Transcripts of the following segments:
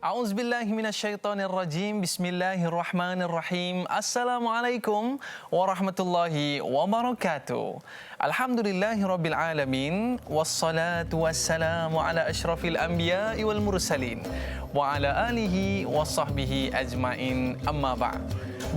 A'udzubillahi minasyaitonirrajim. Bismillahirrahmanirrahim. Assalamualaikum warahmatullahi wabarakatuh. Alhamdulillahirabbil alamin wassalatu wassalamu ala asyrafil anbiya'i wal mursalin wa ala alihi wasahbihi ajmain. Amma ba'd.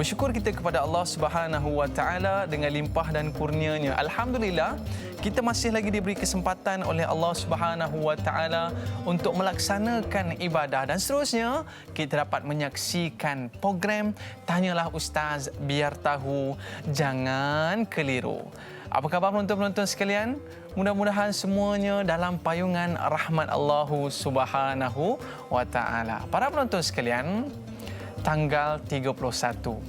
Bersyukur kita kepada Allah Subhanahu wa taala dengan limpah dan kurnia-Nya. Alhamdulillah, kita masih lagi diberi kesempatan oleh Allah Subhanahu wa taala untuk melaksanakan ibadah, dan seterusnya kita dapat menyaksikan program Tanyalah Ustaz Biar Tahu Jangan Keliru. Apa khabar penonton-penonton sekalian? Mudah-mudahan semuanya dalam payungan rahmat Allah Subhanahu wa taala. Para penonton sekalian, tanggal 31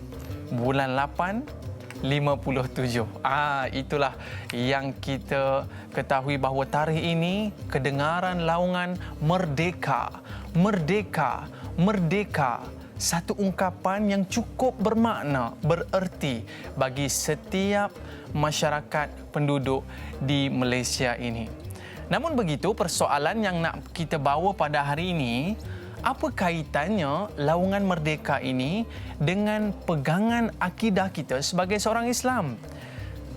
bulan 8 57. Itulah yang kita ketahui bahawa tarikh ini kedengaran laungan merdeka, merdeka, merdeka. Satu ungkapan yang cukup bermakna, bererti bagi setiap masyarakat penduduk di Malaysia ini. Namun begitu, persoalan yang nak kita bawa pada hari ini, apa kaitannya laungan merdeka ini dengan pegangan akidah kita sebagai seorang Islam?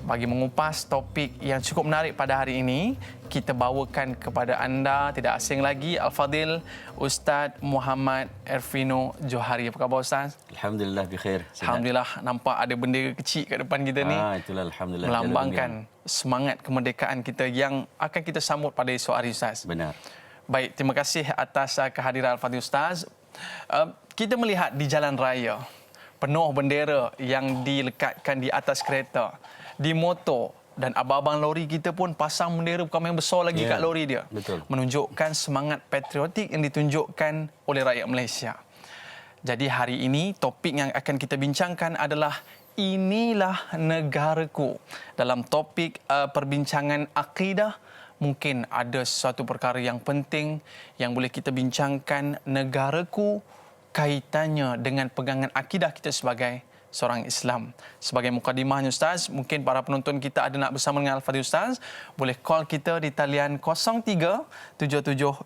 Bagi mengupas topik yang cukup menarik pada hari ini, kita bawakan kepada anda tidak asing lagi Al-Fadil Ustaz Muhammad Ervino Johari. Apa khabar Ustaz? Alhamdulillah bikhair. Alhamdulillah, nampak ada bendera kecil kat depan kita ni. Itulah alhamdulillah. Melambangkan semangat kemerdekaan kita yang akan kita sambut pada esok hari Ustaz. Benar. Baik, terima kasih atas kehadiran Al-Fadhil Ustaz. Kita melihat di jalan raya penuh bendera yang dilekatkan di atas kereta, di motor, dan abang-abang lori kita pun pasang bendera bukan main besar lagi kat lori dia. Betul. Menunjukkan semangat patriotik yang ditunjukkan oleh rakyat Malaysia. Jadi hari ini topik yang akan kita bincangkan adalah Inilah Negaraku. Dalam topik perbincangan akidah, mungkin ada sesuatu perkara yang penting yang boleh kita bincangkan, negaraku, kaitannya dengan pegangan akidah kita sebagai seorang Islam. Sebagai mukadimahnya Ustaz, mungkin para penonton kita ada nak bersama dengan Al-Fadhil Ustaz, boleh call kita di talian 03 7726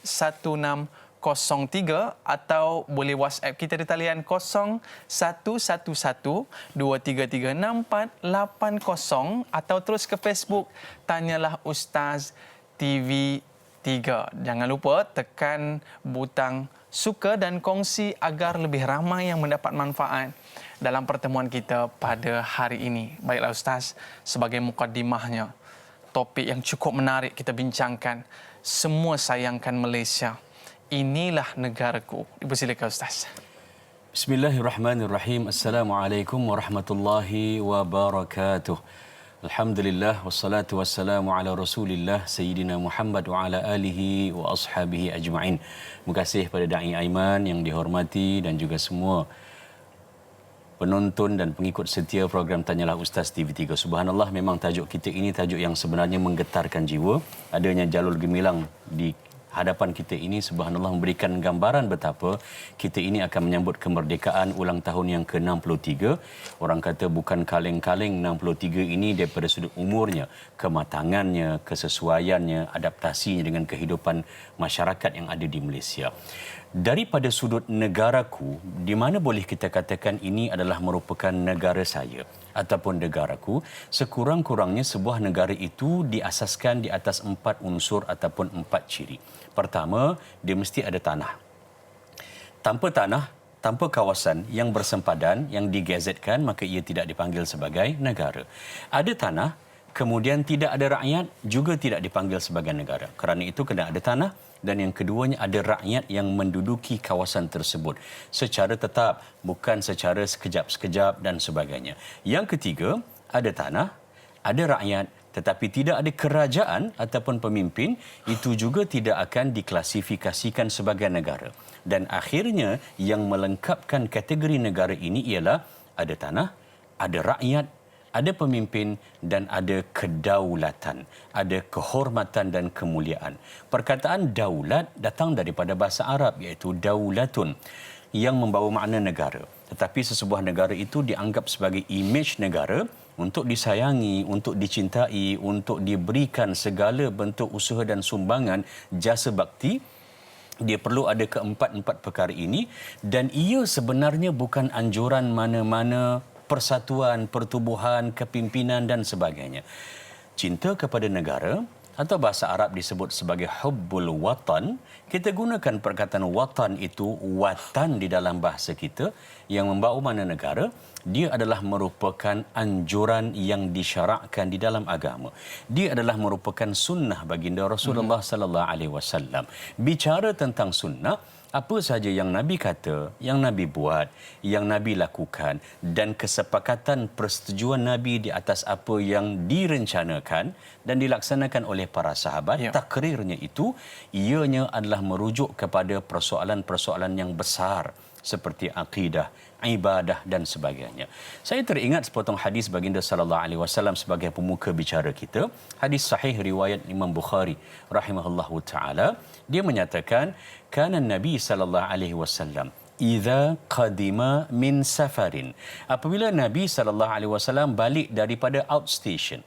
1603 atau boleh WhatsApp kita di talian 0111 233 6480 atau terus ke Facebook Tanyalah Ustaz TV3. Jangan lupa tekan butang suka dan kongsi agar lebih ramai yang mendapat manfaat dalam pertemuan kita pada hari ini. Baiklah Ustaz, sebagai mukadimahnya, topik yang cukup menarik kita bincangkan. Semua sayangkan Malaysia. Inilah negaraku. Dipersilakan Ustaz. Bismillahirrahmanirrahim. Assalamualaikum warahmatullahi wabarakatuh. Alhamdulillah wassalatu wassalamu ala Rasulillah Sayyidina Muhammad wa ala alihi wa ashabihi ajma'in. Terima kasih pada Da'i Aiman yang dihormati dan juga semua penonton dan pengikut setia program Tanyalah Ustaz TV3. Subhanallah, memang tajuk kita ini tajuk yang sebenarnya menggetarkan jiwa. Adanya jalur gemilang di hadapan kita ini, subhanallah, memberikan gambaran betapa kita ini akan menyambut kemerdekaan ulang tahun yang ke-63. Orang kata bukan kaleng-kaleng 63 ini daripada sudut umurnya, kematangannya, kesesuaiannya, adaptasinya dengan kehidupan masyarakat yang ada di Malaysia. Daripada sudut negaraku, di mana boleh kita katakan ini adalah merupakan negara saya ataupun negaraku, sekurang-kurangnya sebuah negara itu diasaskan di atas 4 unsur ataupun 4 ciri. Pertama, dia mesti ada tanah. Tanpa tanah, tanpa kawasan yang bersempadan, yang digazetkan, maka ia tidak dipanggil sebagai negara. Ada tanah, kemudian tidak ada rakyat, juga tidak dipanggil sebagai negara. Kerana itu kena ada tanah, dan yang keduanya ada rakyat yang menduduki kawasan tersebut secara tetap, bukan secara sekejap-sekejap dan sebagainya. Yang ketiga, ada tanah, ada rakyat, tetapi tidak ada kerajaan ataupun pemimpin, itu juga tidak akan diklasifikasikan sebagai negara. Dan akhirnya yang melengkapkan kategori negara ini ialah ada tanah, ada rakyat, ada pemimpin dan ada kedaulatan, ada kehormatan dan kemuliaan. Perkataan daulat datang daripada bahasa Arab, iaitu daulatun, yang membawa makna negara. Tetapi sesebuah negara itu dianggap sebagai imej negara untuk disayangi, untuk dicintai, untuk diberikan segala bentuk usaha dan sumbangan jasa bakti Dia perlu ada keempat-empat perkara ini, dan ia sebenarnya bukan anjuran mana-mana persatuan, pertubuhan, kepimpinan dan sebagainya. Cinta kepada negara atau bahasa Arab disebut sebagai hubbul watan. Kita gunakan perkataan watan itu, watan di dalam bahasa kita, yang membawa makna negara. Dia adalah merupakan anjuran yang disyarakkan di dalam agama. Dia adalah merupakan sunnah baginda Rasulullah sallallahu alaihi wasallam. Bicara tentang sunnah, apa sahaja yang Nabi kata, yang Nabi buat, yang Nabi lakukan, dan kesepakatan persetujuan Nabi di atas apa yang direncanakan dan dilaksanakan oleh para sahabat, takrirnya itu ianya adalah merujuk kepada persoalan-persoalan yang besar seperti akidah, ibadah dan sebagainya. Saya teringat sepotong hadis baginda sallallahu alaihi wasallam sebagai pemuka bicara kita. Hadis sahih riwayat Imam Bukhari rahimahullahu taala. Dia menyatakan, kana Nabi sallallahu alaihi wasallam idza qadima min safarin. Apabila Nabi sallallahu alaihi wasallam balik daripada outstation,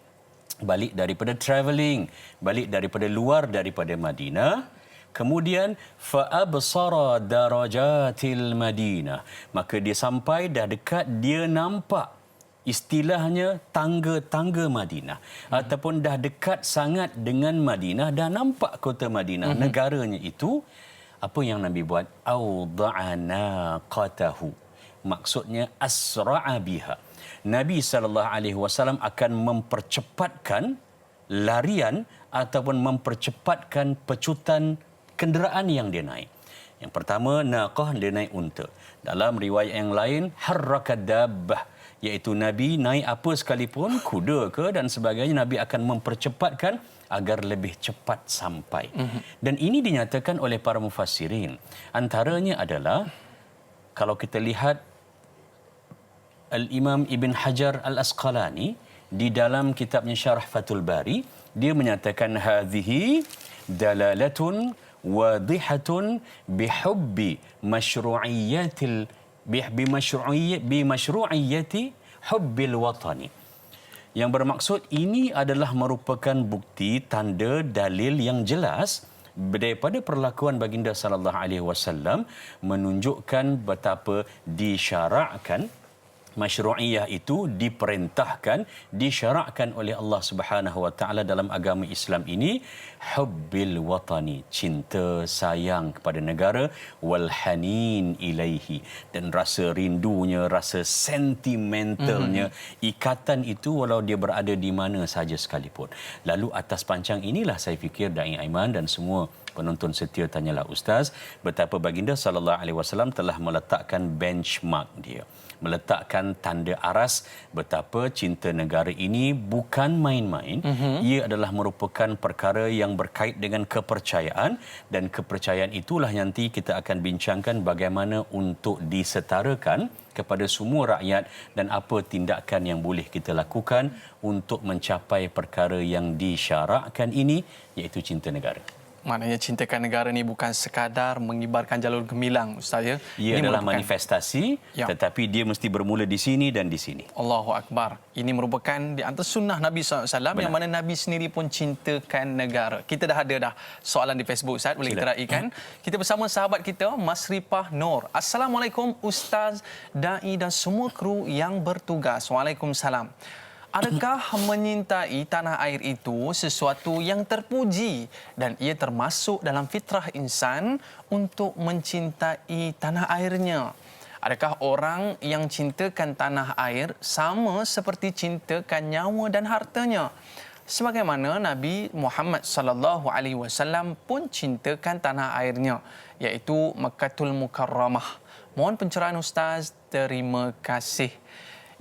balik daripada travelling, balik daripada luar daripada Madinah, kemudian fa'absara darajatil Madinah, maka dia sampai dah dekat, dia nampak istilahnya tangga-tangga Madinah, ataupun dah dekat sangat dengan Madinah, dah nampak kota Madinah, negaranya itu. Apa yang Nabi buat? Awda'ana qatahu, maksudnya asra'a biha. Nabi SAW akan mempercepatkan larian ataupun mempercepatkan pecutan kenderaan yang dia naik. Yang pertama, naqah, dia naik unta. Dalam riwayat yang lain, harrakat dabbah, iaitu Nabi naik apa sekalipun, kuda ke dan sebagainya, Nabi akan mempercepatkan agar lebih cepat sampai. Dan ini dinyatakan oleh para mufassirin. Antaranya adalah, kalau kita lihat Al-Imam Ibn Hajar Al-Asqalani di dalam kitabnya Syarah Fathul Bari, dia menyatakan hadhihi dalalatun wadihatun bihubbi mashru'iyyati hubbil watani. Yang bermaksud ini adalah merupakan bukti, tanda, dalil yang jelas daripada perlakuan baginda sallallahu alaihi wasallam menunjukkan betapa disyarakkan, masyru'iyah itu diperintahkan, disyarakkan oleh Allah Subhanahu wa taala dalam agama Islam ini, hubbil watani, cinta sayang kepada negara, wal hanin ilaihi, dan rasa rindunya, rasa sentimentalnya, ikatan itu walau dia berada di mana saja sekalipun. Lalu atas pancang inilah saya fikir Dai Aiman dan semua penonton setia Tanyalah Ustaz, betapa baginda sallallahu alaihi wasallam telah meletakkan benchmark dia, meletakkan tanda aras betapa cinta negara ini bukan main-main. Ia adalah merupakan perkara yang berkait dengan kepercayaan, dan kepercayaan itulah nanti kita akan bincangkan bagaimana untuk disetarakan kepada semua rakyat dan apa tindakan yang boleh kita lakukan untuk mencapai perkara yang disyarakkan ini, iaitu cinta negara. Maknanya cintakan negara ni bukan sekadar mengibarkan jalur gemilang, Ustaz ya. Ia adalah manifestasi, tetapi dia mesti bermula di sini dan di sini. Allahu Akbar. Ini merupakan di antara sunnah Nabi SAW yang mana Nabi sendiri pun cintakan negara. Kita dah ada soalan di Facebook, Ustaz. Boleh kita raikan. Kita bersama sahabat kita, Masripah Nur. Assalamualaikum Ustaz, Da'i dan semua kru yang bertugas. Waalaikumsalam. Adakah menyintai tanah air itu sesuatu yang terpuji dan ia termasuk dalam fitrah insan untuk mencintai tanah airnya? Adakah orang yang cintakan tanah air sama seperti cintakan nyawa dan hartanya? Sebagaimana Nabi Muhammad sallallahu alaihi wasallam pun cintakan tanah airnya, iaitu Makkatul Mukarramah. Mohon pencerahan Ustaz. Terima kasih.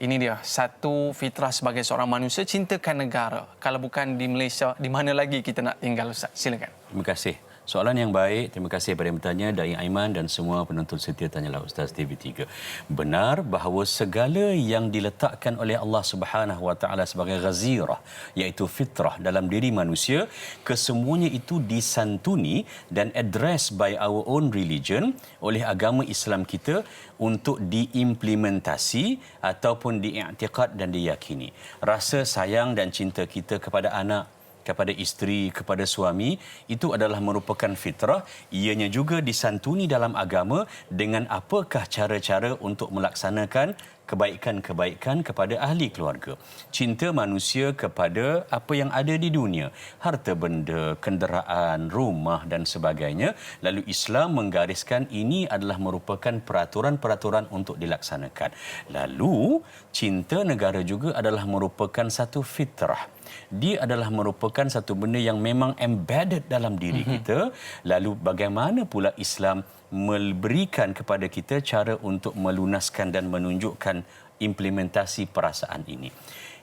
Ini dia, satu fitrah sebagai seorang manusia, cintakan negara. Kalau bukan di Malaysia, di mana lagi kita nak tinggal, Ustaz? Silakan. Terima kasih. Soalan yang baik. Terima kasih kepada yang bertanya, Dai Aiman dan semua penonton setia Tanyalah Ustaz TV3. Benar bahawa segala yang diletakkan oleh Allah Subhanahu Wa Taala sebagai ghazirah, iaitu fitrah dalam diri manusia, kesemuanya itu disantuni dan addressed by our own religion, oleh agama Islam kita, untuk diimplementasi ataupun diiktikad dan diyakini. Rasa sayang dan cinta kita kepada anak, kepada isteri, kepada suami, itu adalah merupakan fitrah. Ianya juga disantuni dalam agama dengan apakah cara-cara untuk melaksanakan kebaikan-kebaikan kepada ahli keluarga. Cinta manusia kepada apa yang ada di dunia, harta benda, kenderaan, rumah dan sebagainya. Lalu Islam menggariskan ini adalah merupakan peraturan-peraturan untuk dilaksanakan. Lalu cinta negara juga adalah merupakan satu fitrah. Dia adalah merupakan satu benda yang memang embedded dalam diri kita. Lalu bagaimana pula Islam memberikan kepada kita cara untuk melunaskan dan menunjukkan implementasi perasaan ini.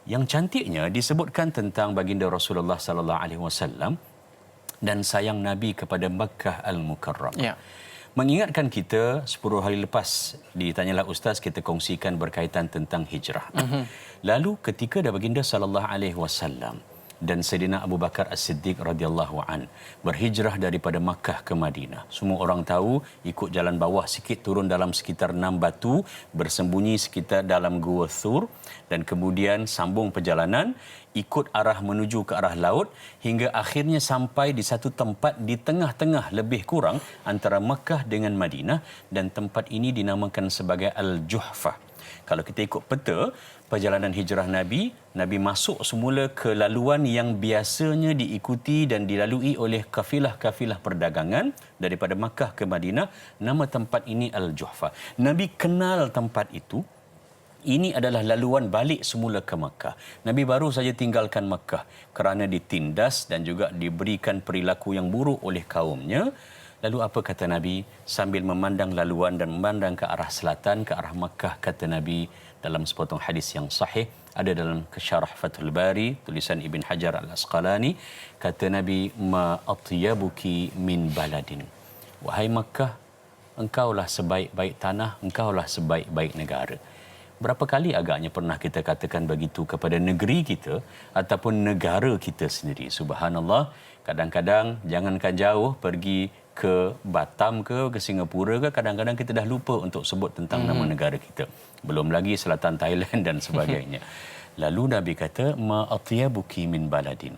Yang cantiknya disebutkan tentang baginda Rasulullah sallallahu alaihi wasallam dan sayang Nabi kepada Makkah Al-Mukarramah. Ya. Mengingatkan kita 10 hari lepas ditanyalah ustaz, kita kongsikan berkaitan tentang hijrah. Lalu ketika baginda sallallahu alaihi wasallam dan Sayyidina Abu Bakar As-Siddiq radhiyallahu an berhijrah daripada Makkah ke Madinah. Semua orang tahu, ikut jalan bawah sikit, turun dalam sekitar 6 batu, bersembunyi sekitar dalam Gua Thur dan kemudian sambung perjalanan ikut arah menuju ke arah laut hingga akhirnya sampai di satu tempat di tengah-tengah lebih kurang antara Makkah dengan Madinah, dan tempat ini dinamakan sebagai Al-Juhfah. Kalau kita ikut peta perjalanan hijrah Nabi masuk semula ke laluan yang biasanya diikuti dan dilalui oleh kafilah-kafilah perdagangan daripada Makkah ke Madinah. Nama tempat ini Al-Juhfah. Nabi kenal tempat itu. Ini adalah laluan balik semula ke Makkah. Nabi baru saja tinggalkan Makkah kerana ditindas dan juga diberikan perilaku yang buruk oleh kaumnya. Lalu apa kata Nabi? Sambil memandang laluan dan memandang ke arah selatan, ke arah Makkah, kata Nabi dalam sepotong hadis yang sahih, ada dalam Syarah Fathul Bari, tulisan Ibn Hajar Al-Asqalani, kata Nabi, ma atyabuki min baladin. Wahai Makkah, engkaulah sebaik-baik tanah, engkaulah sebaik-baik negara. Berapa kali agaknya pernah kita katakan begitu kepada negeri kita ataupun negara kita sendiri. Subhanallah, kadang-kadang jangankan jauh pergi ke Batam ke Singapura ke, kadang-kadang kita dah lupa untuk sebut tentang nama negara kita. Belum lagi selatan Thailand dan sebagainya. Lalu Nabi kata, ma atyabuki min baladin.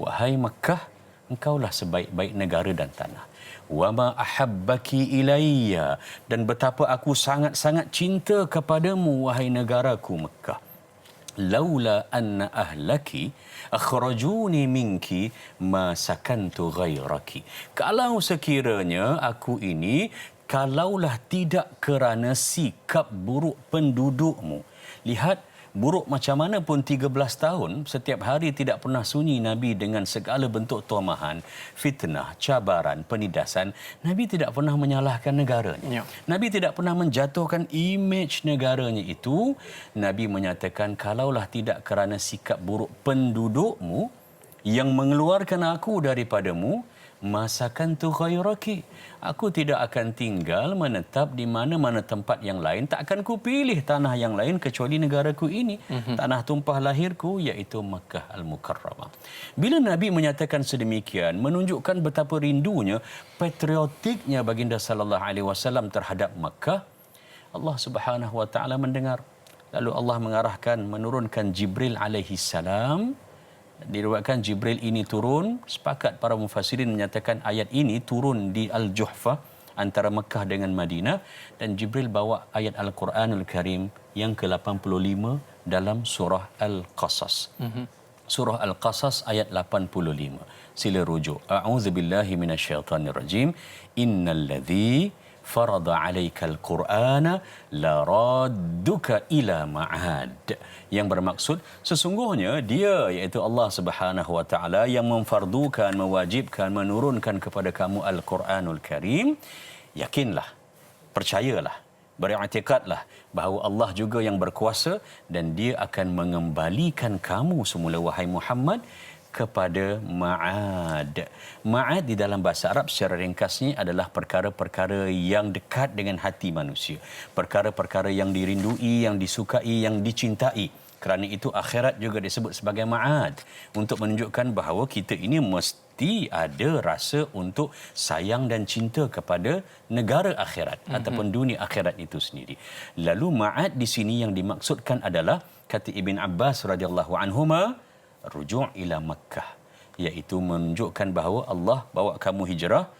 Wahai Makkah, engkaulah sebaik-baik negara dan tanah. Wa ma ahabbaki ilayya, dan betapa aku sangat-sangat cinta kepadamu wahai negaraku Makkah. Laula anna ahlaki akhrajuni minki ma sakantu ghairaki. Kalau sekiranya aku ini, kalaulah tidak kerana sikap buruk pendudukmu. Lihat, buruk macam mana pun 13 tahun, setiap hari tidak pernah sunyi Nabi dengan segala bentuk tomahan, fitnah, cabaran, penindasan. Nabi tidak pernah menyalahkan negaranya. Ya. Nabi tidak pernah menjatuhkan imej negaranya itu. Nabi menyatakan, kalaulah tidak kerana sikap buruk pendudukmu yang mengeluarkan aku daripadamu, masakan tu ghairaki, aku tidak akan tinggal menetap di mana-mana tempat yang lain, tak akan ku pilih tanah yang lain kecuali negaraku ini, tanah tumpah lahirku, iaitu Makkah Al-Mukarramah. Bila Nabi menyatakan sedemikian, menunjukkan betapa rindunya, patriotiknya baginda sallallahu alaihi wasallam terhadap Makkah. Allah Subhanahu wa taala mendengar. Lalu Allah menurunkan Jibril alaihi salam. Diriwayatkan Jibril ini turun, sepakat para mufassirin menyatakan ayat ini turun di Al-Juhfah antara Mekah dengan Madinah, dan Jibril bawa ayat Al-Quranul Karim yang ke-85 dalam surah Al-Qasas. Surah Al-Qasas ayat 85. Sila rujuk. A'udzubillahi minasyaitanirrajim. Innalladzi farada 'alaikal Qur'ana la radduka ila ma'ad. Yang bermaksud sesungguhnya dia, iaitu Allah Subhanahu wa taala, yang memfardukan, mewajibkan, menurunkan kepada kamu Al-Quranul Karim. Yakinlah, percayalah, beriktikadlah bahawa Allah juga yang berkuasa dan dia akan mengembalikan kamu semula wahai Muhammad kepada ma'ad. Ma'ad di dalam bahasa Arab secara ringkasnya adalah perkara-perkara yang dekat dengan hati manusia. Perkara-perkara yang dirindui, yang disukai, yang dicintai. Kerana itu akhirat juga disebut sebagai ma'ad. Untuk menunjukkan bahawa kita ini mesti ada rasa untuk sayang dan cinta kepada negara akhirat ataupun dunia akhirat itu sendiri. Lalu ma'ad di sini yang dimaksudkan adalah, kata Ibn Abbas radhiyallahu anhuma, rujuk ila Makkah. iaitu menunjukkan bahawa Allah bawa kamu hijrah.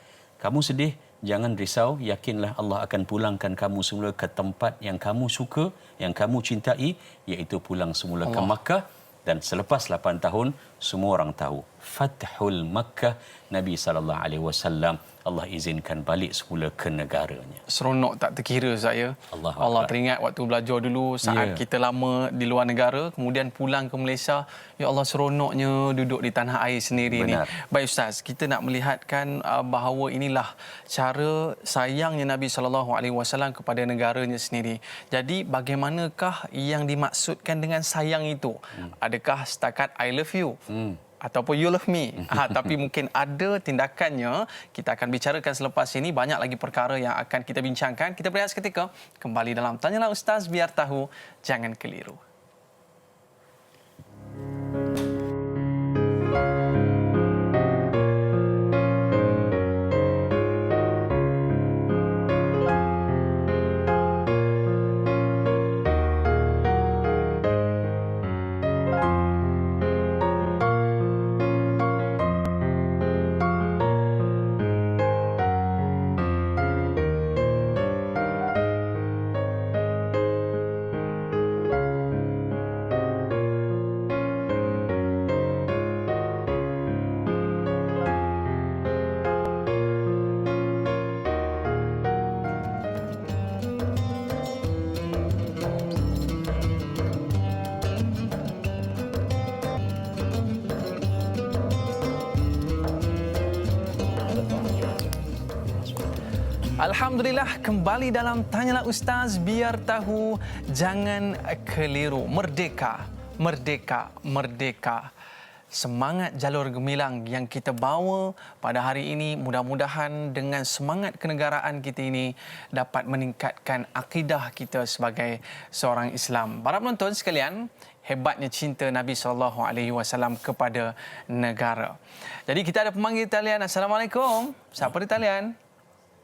Kamu sedih, jangan risau, yakinlah Allah akan pulangkan kamu semula ke tempat yang kamu suka, yang kamu cintai, iaitu pulang semula ke Makkah. Dan selepas 8 tahun, semua orang tahu Fathul Makkah, Nabi SAW Allah izinkan balik semula ke negaranya. Seronok tak terkira saya. Allah teringat waktu belajar dulu saat kita lama di luar negara, kemudian pulang ke Malaysia, ya Allah seronoknya duduk di tanah air sendiri. Benar. Ni. Baik Ustaz, kita nak melihatkan bahawa inilah cara sayangnya Nabi SAW kepada negaranya sendiri. Jadi bagaimanakah yang dimaksudkan dengan sayang itu? Adakah setakat I love you? Ataupun you love me. Tapi mungkin ada tindakannya. Kita akan bicarakan selepas ini. Banyak lagi perkara yang akan kita bincangkan. Kita berehat seketika. Kembali dalam Tanyalah Ustaz, biar tahu, jangan keliru. Alhamdulillah, kembali dalam Tanyalah Ustaz, biar tahu, jangan keliru. Merdeka, merdeka, merdeka. Semangat jalur gemilang yang kita bawa pada hari ini, mudah-mudahan dengan semangat kenegaraan kita ini dapat meningkatkan akidah kita sebagai seorang Islam. Para penonton sekalian, hebatnya cinta Nabi SAW kepada negara. Jadi kita ada pemanggil talian. Assalamualaikum. Siapa di talian?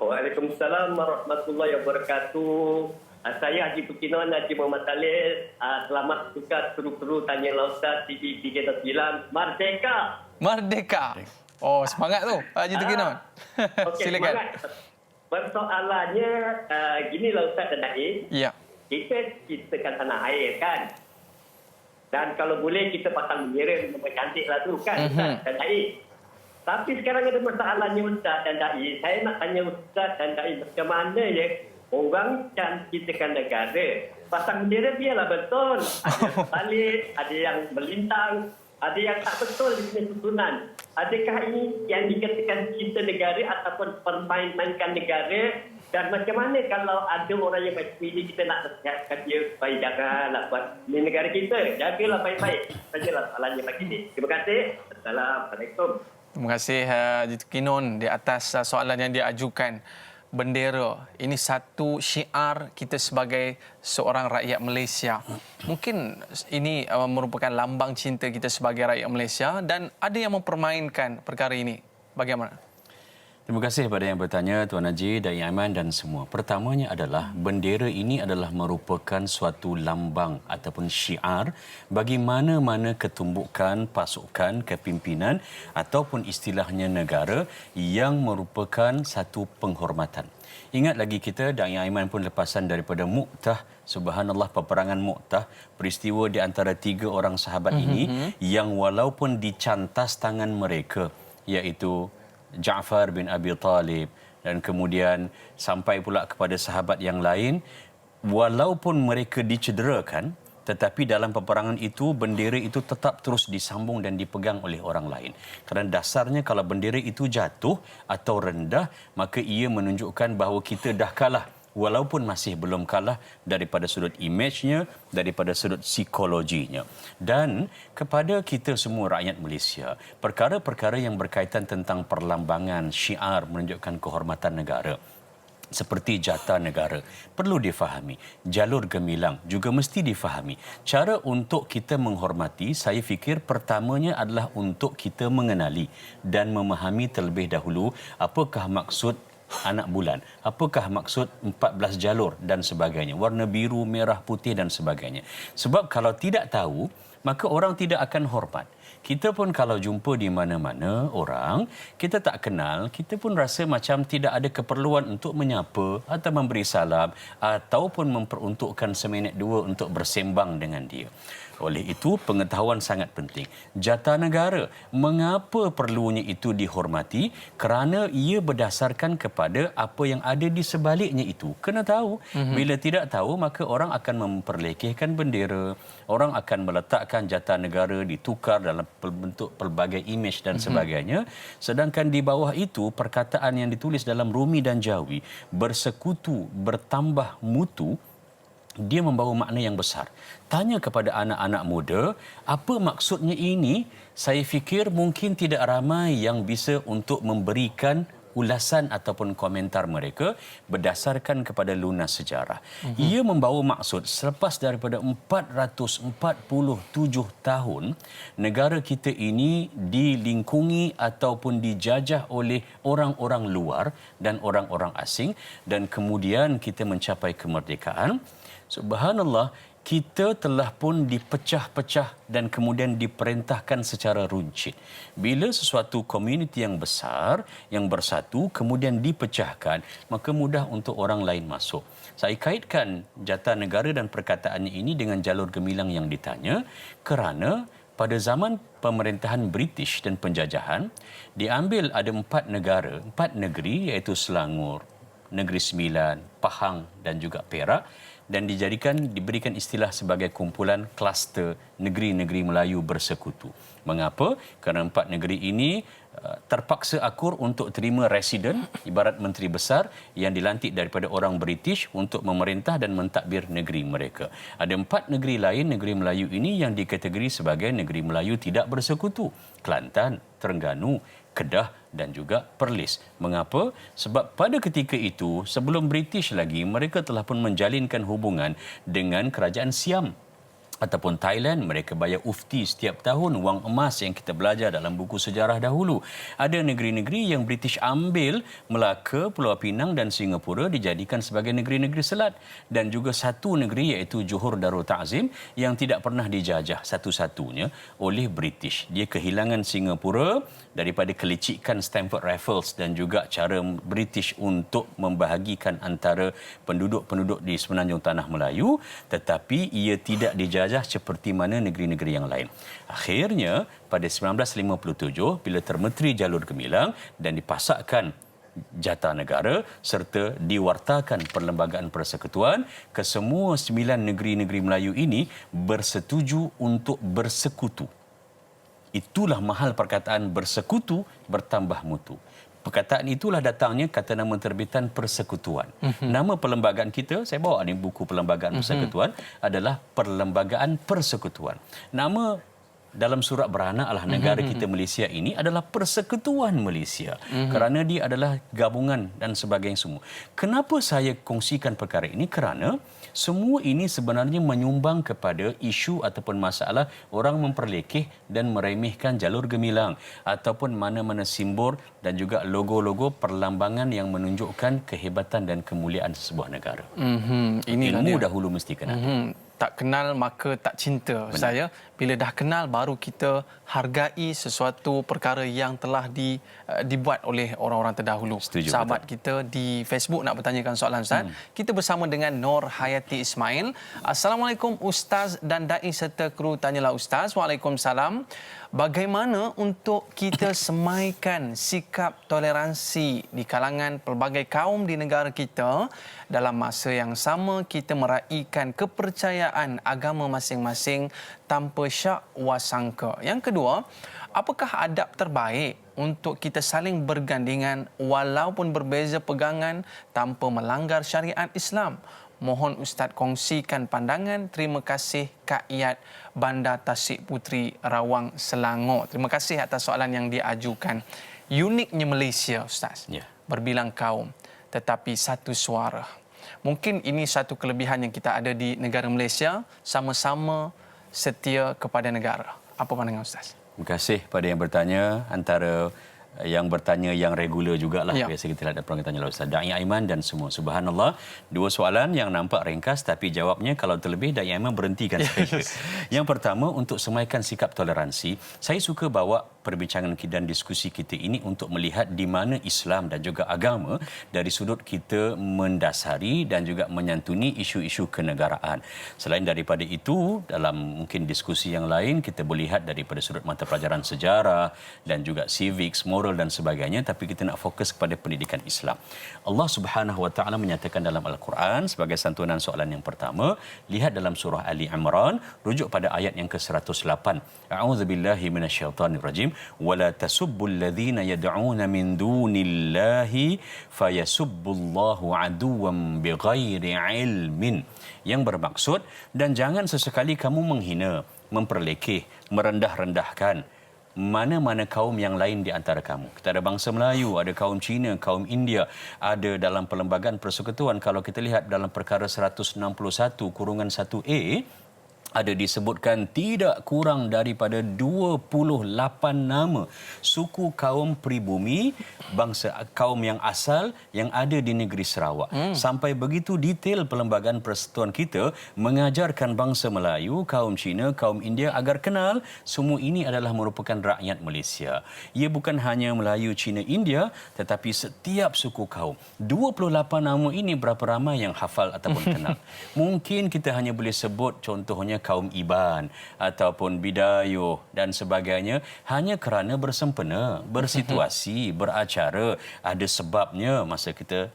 Waalaikumsalam warahmatullahi wabarakatuh. Saya Haji Pukinon, Haji Muhammad Talib. Selamat suka seru-seru Tanyalah Ustaz TV 3.9. Merdeka! Merdeka! Oh, semangat tu Haji Pukinon. Okey, silakan. Semangat. Persoalannya, ginilah Ustaz dan Naim. Ya. Kita ciptakan tanah air kan? Dan kalau boleh kita pasang bendera memang cantiklah tu kan Ustaz dan Naim. Tapi sekarang ada masalahnya Ustaz dan Dai. Saya nak tanya Ustaz dan Dai, macam mana ya orang ciptakan negara? Pasang bendera biarlah betul. Ada balik, ada yang melintang, ada yang tak betul di sini susunan. Adakah ini yang dikatakan cinta negara ataupun permain-mainkan negara? Dan macam mana kalau ada orang yang macam ini, kita nak nasihatkan dia supaya janganlah buat ini negara kita. Jagalah baik-baik. Sajalah soalannya pagi ini. Terima kasih. Assalamualaikum. Terima kasih Haji Tukinon di atas soalan yang dia ajukan. Bendera, ini satu syiar kita sebagai seorang rakyat Malaysia. Mungkin ini merupakan lambang cinta kita sebagai rakyat Malaysia dan ada yang mempermainkan perkara ini. Bagaimana? Terima kasih kepada yang bertanya, Tuan Haji, Dai Aiman dan semua. Pertamanya adalah bendera ini adalah merupakan suatu lambang ataupun syiar bagi mana-mana ketumbukan, pasukan, kepimpinan ataupun istilahnya negara yang merupakan satu penghormatan. Ingat lagi kita, Dai Aiman pun lepasan daripada Mu'tah, subhanallah, peperangan Mu'tah, peristiwa di antara 3 orang sahabat ini yang walaupun dicantas tangan mereka, iaitu Ja'far bin Abi Talib dan kemudian sampai pula kepada sahabat yang lain, walaupun mereka dicederakan, tetapi dalam peperangan itu bendera itu tetap terus disambung dan dipegang oleh orang lain. Kerana dasarnya kalau bendera itu jatuh atau rendah, maka ia menunjukkan bahawa kita dah kalah. Walaupun masih belum kalah daripada sudut imejnya, daripada sudut psikologinya. Dan kepada kita semua rakyat Malaysia, perkara-perkara yang berkaitan tentang perlambangan, syiar menunjukkan kehormatan negara, seperti jata negara, perlu difahami. Jalur gemilang juga mesti difahami. Cara untuk kita menghormati, saya fikir pertamanya adalah untuk kita mengenali dan memahami terlebih dahulu apakah maksud anak bulan, apakah maksud 14 jalur dan sebagainya, warna biru, merah, putih dan sebagainya. Sebab kalau tidak tahu, maka orang tidak akan hormat. Kita pun kalau jumpa di mana-mana orang, kita tak kenal, kita pun rasa macam tidak ada keperluan untuk menyapa atau memberi salam ataupun memperuntukkan seminit dua untuk bersembang dengan dia. Oleh itu, pengetahuan sangat penting. Jata negara, mengapa perlunya itu dihormati? Kerana ia berdasarkan kepada apa yang ada di sebaliknya itu. Kena tahu. Bila tidak tahu, maka orang akan memperlekehkan bendera. Orang akan meletakkan jata negara ditukar dalam bentuk pelbagai imej dan sebagainya. Sedangkan di bawah itu, perkataan yang ditulis dalam Rumi dan Jawi, bersekutu, bertambah mutu, dia membawa makna yang besar. Tanya kepada anak-anak muda, apa maksudnya ini? Saya fikir mungkin tidak ramai yang bisa untuk memberikan ulasan ataupun komentar mereka berdasarkan kepada lunas sejarah. Ia membawa maksud selepas daripada 447 tahun negara kita ini dilingkungi ataupun dijajah oleh orang-orang luar dan orang-orang asing, dan kemudian kita mencapai kemerdekaan. Subhanallah, kita telah pun dipecah-pecah dan kemudian diperintahkan secara runcit. Bila sesuatu komuniti yang besar, yang bersatu, kemudian dipecahkan, maka mudah untuk orang lain masuk. Saya kaitkan jata negara dan perkataannya ini dengan jalur gemilang yang ditanya, kerana pada zaman pemerintahan British dan penjajahan, diambil ada 4 negara, 4 negeri, iaitu Selangor, Negeri Sembilan, Pahang dan juga Perak, dan diberikan istilah sebagai kumpulan kluster negeri-negeri Melayu bersekutu. Mengapa? Kerana 4 negeri ini terpaksa akur untuk terima residen, ibarat menteri besar yang dilantik daripada orang British untuk memerintah dan mentadbir negeri mereka. Ada 4 negeri lain, negeri Melayu ini yang dikategori sebagai negeri Melayu tidak bersekutu. Kelantan, Terengganu, Kedah dan juga Perlis. Mengapa? Sebab pada ketika itu, sebelum British lagi, mereka telah pun menjalinkan hubungan dengan kerajaan Siam ataupun Thailand. Mereka bayar ufti setiap tahun, wang emas yang kita belajar dalam buku sejarah dahulu. Ada negeri-negeri yang British ambil, Melaka, Pulau Pinang dan Singapura dijadikan sebagai negeri-negeri selat. Dan juga satu negeri iaitu Johor Darul Ta'zim yang tidak pernah dijajah satu-satunya oleh British. Dia kehilangan Singapura daripada kelicikan Stamford Raffles dan juga cara British untuk membahagikan antara penduduk-penduduk di semenanjung tanah Melayu, tetapi ia tidak dijajah seperti mana negeri-negeri yang lain. Akhirnya pada 1957 bila termeteri jalur gemilang dan dipasakkan jata negara serta diwartakan Perlembagaan Persekutuan, kesemua 9 negeri-negeri Melayu ini bersetuju untuk bersekutu. Itulah mahal perkataan bersekutu bertambah mutu. Perkataan itulah datangnya kata nama terbitan Persekutuan. Nama perlembagaan kita, saya bawa ni buku Perlembagaan Persekutuan, adalah Perlembagaan Persekutuan. Nama dalam surat beranak negara kita Malaysia ini adalah Persekutuan Malaysia. Kerana dia adalah gabungan dan sebagainya semua. Kenapa saya kongsikan perkara ini? Kerana semua ini sebenarnya menyumbang kepada isu ataupun masalah orang memperlekeh dan meremehkan jalur gemilang ataupun mana-mana simbol dan juga logo-logo perlambangan yang menunjukkan kehebatan dan kemuliaan sebuah negara. Ilmu dahulu mesti kena. Tak kenal maka tak cinta. Benar. Saya bila dah kenal baru kita hargai sesuatu perkara yang telah dibuat oleh orang-orang terdahulu. Setuju, Sahabat betul. kita di Facebook nak bertanyakan soalan Ustaz. Kita bersama dengan Nur Hayati Ismail. Assalamualaikum Ustaz dan dai serta kru, tanyalah Ustaz. Waalaikumsalam. Bagaimana untuk kita semaikan sikap toleransi di kalangan pelbagai kaum di negara kita dalam masa yang sama kita meraihkan kepercayaan agama masing-masing tanpa syak wasangka. Yang kedua, apakah adab terbaik untuk kita saling bergandingan walaupun berbeza pegangan tanpa melanggar syariat Islam? Mohon Ustaz kongsikan pandangan. Terima kasih Kak Iyad, Bandar Tasik Puteri, Rawang, Selangor. Terima kasih atas soalan yang diajukan. Uniknya Malaysia, Ustaz. Ya. Berbilang kaum, tetapi satu suara. Mungkin ini satu kelebihan yang kita ada di negara Malaysia, sama-sama setia kepada negara. Apa pandangan Ustaz? Terima kasih pada yang bertanya. Antara yang bertanya yang regular jugalah. Ya. Biasa kita ada peluang tanya Ustaz. Da'i Aiman dan semua. Subhanallah. Dua soalan yang nampak ringkas tapi jawabnya kalau terlebih Da'i Aiman berhentikan saya. Yang pertama, untuk semaikan sikap toleransi, saya suka bawa perbincangan kita dan diskusi kita ini untuk melihat di mana Islam dan juga agama dari sudut kita mendasari dan juga menyantuni isu-isu kenegaraan. Selain daripada itu, dalam mungkin diskusi yang lain kita boleh lihat daripada sudut mata pelajaran sejarah dan juga civics, moral dan sebagainya, tapi kita nak fokus kepada pendidikan Islam. Allah Subhanahu Wa Taala menyatakan dalam Al-Quran sebagai santunan soalan yang pertama, lihat dalam surah Ali Imran, rujuk pada ayat yang ke-108. A'udzubillahi minasyaitonirrajim. Wala tasubbul ladzina yad'una min dunillahi fayasubbullahu aduwwan bighairi ilmin. Yang bermaksud, dan jangan sesekali kamu menghina, memperlekeh, merendah-rendahkan mana-mana kaum yang lain di antara kamu. Kita ada bangsa Melayu, ada kaum Cina, kaum India, ada dalam Perlembagaan Persekutuan. Kalau kita lihat dalam perkara 161/1A, ada disebutkan tidak kurang daripada 28 nama suku kaum pribumi, bangsa kaum yang asal yang ada di negeri Sarawak. Sampai begitu detail Perlembagaan Persekutuan kita mengajarkan bangsa Melayu, kaum Cina, kaum India agar kenal semua ini adalah merupakan rakyat Malaysia. Ia bukan hanya Melayu, Cina, India, tetapi setiap suku kaum. 28 nama ini berapa ramai yang hafal ataupun kenal? Mungkin kita hanya boleh sebut contohnya kaum Iban ataupun Bidayuh dan sebagainya hanya kerana bersempena, bersituasi, beracara, ada sebabnya masa kita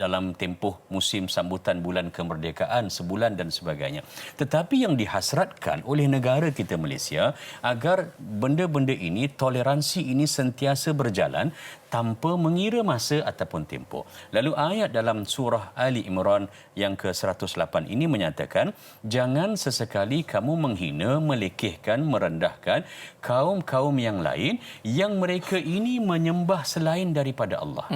dalam tempoh musim sambutan bulan kemerdekaan sebulan dan sebagainya. Tetapi yang dihasratkan oleh negara kita Malaysia agar benda-benda ini, toleransi ini sentiasa berjalan tanpa mengira masa ataupun tempoh. Lalu ayat dalam surah Ali Imran yang ke-108 ini menyatakan, jangan sesekali kamu menghina, melekehkan, merendahkan kaum-kaum yang lain yang mereka ini menyembah selain daripada Allah.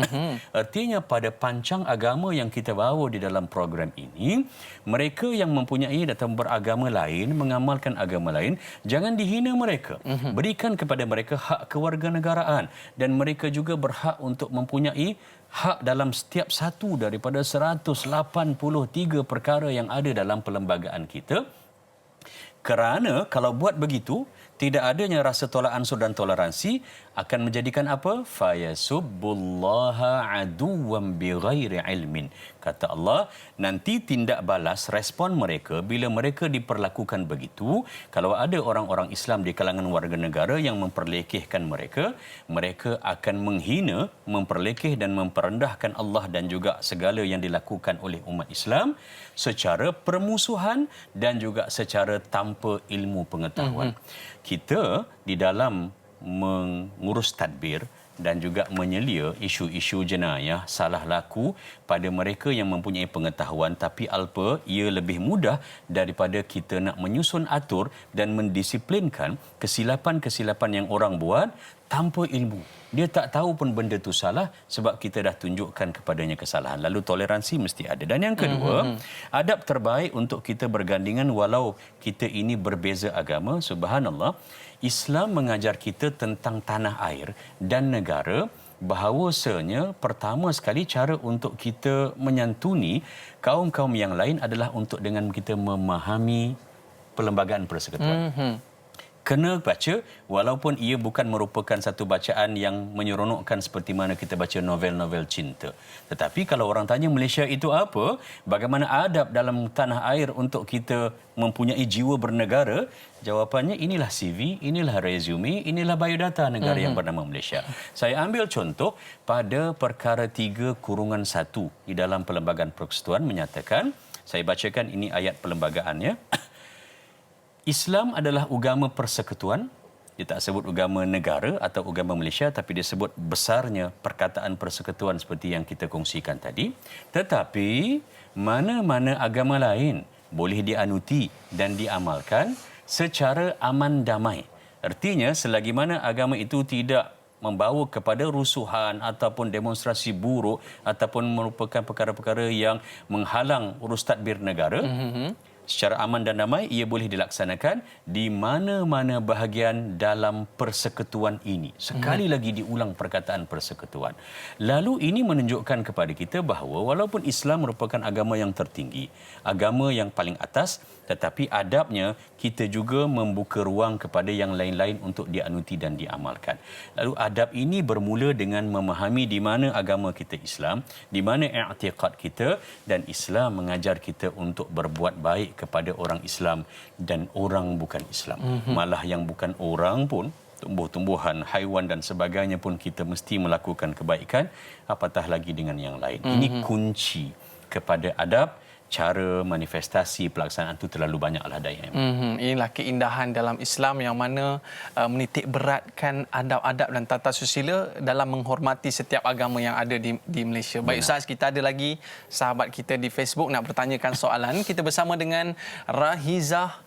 Artinya pada pancang agama yang kita bawa di dalam program ini, mereka yang mempunyai atau beragama lain, mengamalkan agama lain, jangan dihina mereka. Berikan kepada mereka hak kewarganegaraan dan mereka juga berhak untuk mempunyai hak dalam setiap satu daripada 183 perkara yang ada dalam perlembagaan kita. Kerana kalau buat begitu, tidak adanya rasa tolak ansur dan toleransi akan menjadikan apa? Fayasubbullaha aduwwan bighairi ilmin. Kata Allah, nanti tindak balas respon mereka bila mereka diperlakukan begitu. Kalau ada orang-orang Islam di kalangan warga negara yang memperlekehkan mereka, mereka akan menghina, memperlekeh dan memperendahkan Allah dan juga segala yang dilakukan oleh umat Islam secara permusuhan dan juga secara tanpa ilmu pengetahuan. Kita di dalam mengurus tadbir dan juga menyelia isu-isu jenayah salah laku pada mereka yang mempunyai pengetahuan, tapi alpa ia lebih mudah daripada kita nak menyusun atur dan mendisiplinkan kesilapan-kesilapan yang orang buat tanpa ilmu. Dia tak tahu pun benda tu salah sebab kita dah tunjukkan kepadanya kesalahan. Lalu toleransi mesti ada. Dan yang kedua, adab terbaik untuk kita bergandingan walau kita ini berbeza agama. Subhanallah, Islam mengajar kita tentang tanah air dan negara, bahawasanya pertama sekali cara untuk kita menyantuni kaum-kaum yang lain adalah untuk dengan kita memahami Perlembagaan Persekutuan. Kena baca walaupun ia bukan merupakan satu bacaan yang menyeronokkan seperti mana kita baca novel-novel cinta. Tetapi kalau orang tanya Malaysia itu apa, bagaimana adab dalam tanah air untuk kita mempunyai jiwa bernegara, jawapannya inilah CV, inilah resume, inilah biodata negara yang bernama Malaysia. Saya ambil contoh pada perkara 3/1 di dalam Perlembagaan Persekutuan menyatakan, saya bacakan ini ayat perlembagaannya. Islam adalah agama persekutuan. Dia tak sebut agama negara atau agama Malaysia, tapi dia sebut besarnya perkataan persekutuan seperti yang kita kongsikan tadi. Tetapi mana-mana agama lain boleh dianuti dan diamalkan secara aman damai. Artinya selagi mana agama itu tidak membawa kepada rusuhan ataupun demonstrasi buruk ataupun merupakan perkara-perkara yang menghalang urus tadbir negara, secara aman dan damai, ia boleh dilaksanakan di mana-mana bahagian dalam persekutuan ini. Sekali lagi diulang perkataan persekutuan. Lalu ini menunjukkan kepada kita bahawa walaupun Islam merupakan agama yang tertinggi, agama yang paling atas, tetapi adabnya kita juga membuka ruang kepada yang lain-lain untuk dianuti dan diamalkan. Lalu adab ini bermula dengan memahami di mana agama kita Islam, di mana i'tiqad kita, dan Islam mengajar kita untuk berbuat baik kepada orang Islam dan orang bukan Islam. Malah yang bukan orang pun, tumbuh-tumbuhan, haiwan dan sebagainya pun kita mesti melakukan kebaikan, apatah lagi dengan yang lain. Ini kunci kepada adab. Cara manifestasi pelaksanaan itu terlalu banyaklah daya. Inilah keindahan dalam Islam yang mana menitik beratkan adab-adab dan tata susila dalam menghormati setiap agama yang ada di Malaysia. Baik Ustaz, kita ada lagi sahabat kita di Facebook nak bertanyakan soalan. Kita bersama dengan Rahizah.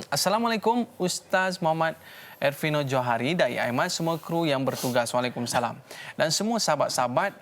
Assalamualaikum Ustaz Muhammad Ervino Johari, Dai Aiman, semua kru yang bertugas. Waalaikumsalam. Dan semua sahabat-sahabat,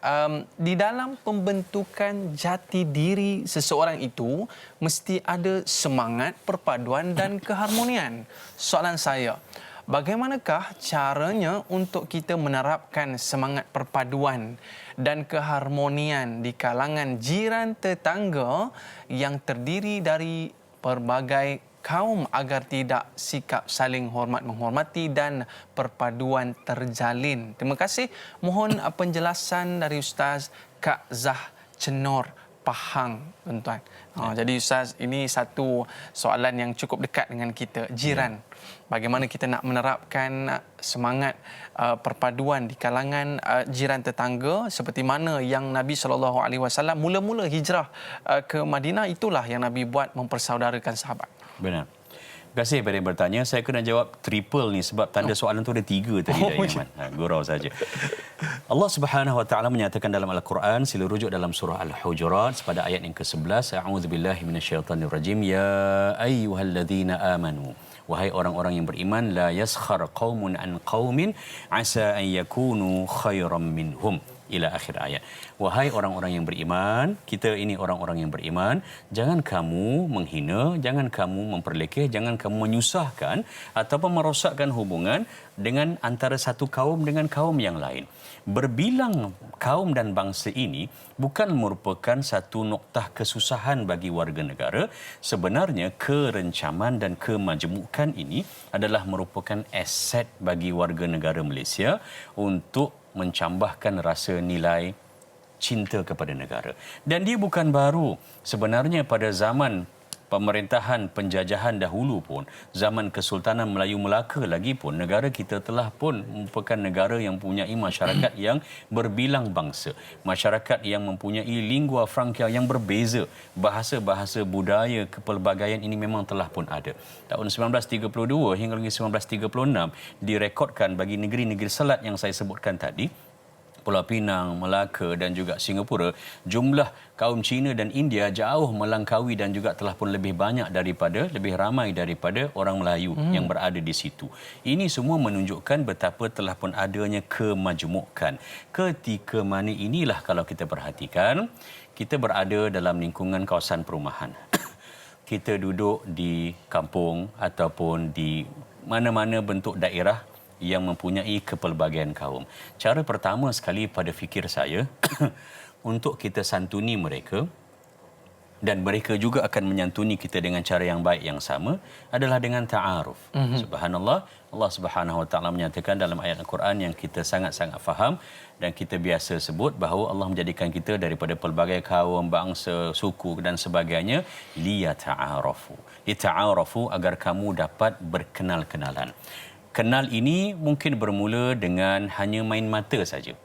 di dalam pembentukan jati diri seseorang itu mesti ada semangat, perpaduan dan keharmonian. Soalan saya, bagaimanakah caranya untuk kita menerapkan semangat perpaduan dan keharmonian di kalangan jiran tetangga yang terdiri dari berbagai kaum agar tidak sikap saling hormat-menghormati dan perpaduan terjalin? Terima kasih. Mohon penjelasan dari Ustaz Kak Zah Cenor Pahang, tuan-tuan. Jadi Ustaz, ini satu soalan yang cukup dekat dengan kita, jiran. Bagaimana kita nak menerapkan semangat perpaduan di kalangan jiran tetangga, seperti mana yang Nabi SAW mula-mula hijrah ke Madinah, itulah yang Nabi buat, mempersaudarakan sahabat. Benar. Terima kasih pada yang bertanya. Saya kena jawab triple ni sebab tanda soalan tu ada 3 tadi. Gurau saja. Allah Subhanahu Wa Taala menyatakan dalam Al-Quran, sila rujuk dalam surah Al-Hujurat pada ayat yang ke-11, A'udzubillahi minasyaitanirrajim. Ya ayyuhalladzina amanu. Wahai orang-orang yang beriman, la yaskhar qaumun an qaumin asa an yakunu khairam minhum. Ila akhir ayat. Wahai orang-orang yang beriman, kita ini orang-orang yang beriman, jangan kamu menghina, jangan kamu memperlekeh, jangan kamu menyusahkan ataupun merosakkan hubungan dengan antara satu kaum dengan kaum yang lain. Berbilang kaum dan bangsa ini bukan merupakan satu noktah kesusahan bagi warga negara. Sebenarnya kerencaman dan kemajemukan ini adalah merupakan aset bagi warga negara Malaysia untuk mencambahkan rasa nilai cinta kepada negara. Dan dia bukan baru. Sebenarnya pada zaman pemerintahan penjajahan dahulu pun, zaman Kesultanan Melayu Melaka lagi pun, negara kita telah pun merupakan negara yang mempunyai masyarakat yang berbilang bangsa. Masyarakat yang mempunyai lingua franca yang berbeza. Bahasa-bahasa budaya kepelbagaian ini memang telah pun ada. Tahun 1932 hingga 1936 direkodkan bagi negeri-negeri selat yang saya sebutkan tadi, Pulau Pinang, Melaka dan juga Singapura, jumlah kaum Cina dan India jauh melangkaui dan juga telah pun lebih ramai daripada orang Melayu yang berada di situ. Ini semua menunjukkan betapa telah pun adanya kemajemukan. Ketika mana inilah kalau kita perhatikan, kita berada dalam lingkungan kawasan perumahan. Kita duduk di kampung ataupun di mana-mana bentuk daerah yang mempunyai kepelbagaian kaum. Cara pertama sekali pada fikir saya untuk kita santuni mereka dan mereka juga akan menyantuni kita dengan cara yang baik yang sama adalah dengan ta'aruf. Subhanallah, Allah Subhanahu Wa Taala menyatakan dalam ayat Al-Quran yang kita sangat-sangat faham dan kita biasa sebut bahawa Allah menjadikan kita daripada pelbagai kaum, bangsa, suku dan sebagainya, liyata'arafu. Lita'arafu agar kamu dapat berkenal-kenalan. Kenal ini mungkin bermula dengan hanya main mata saja.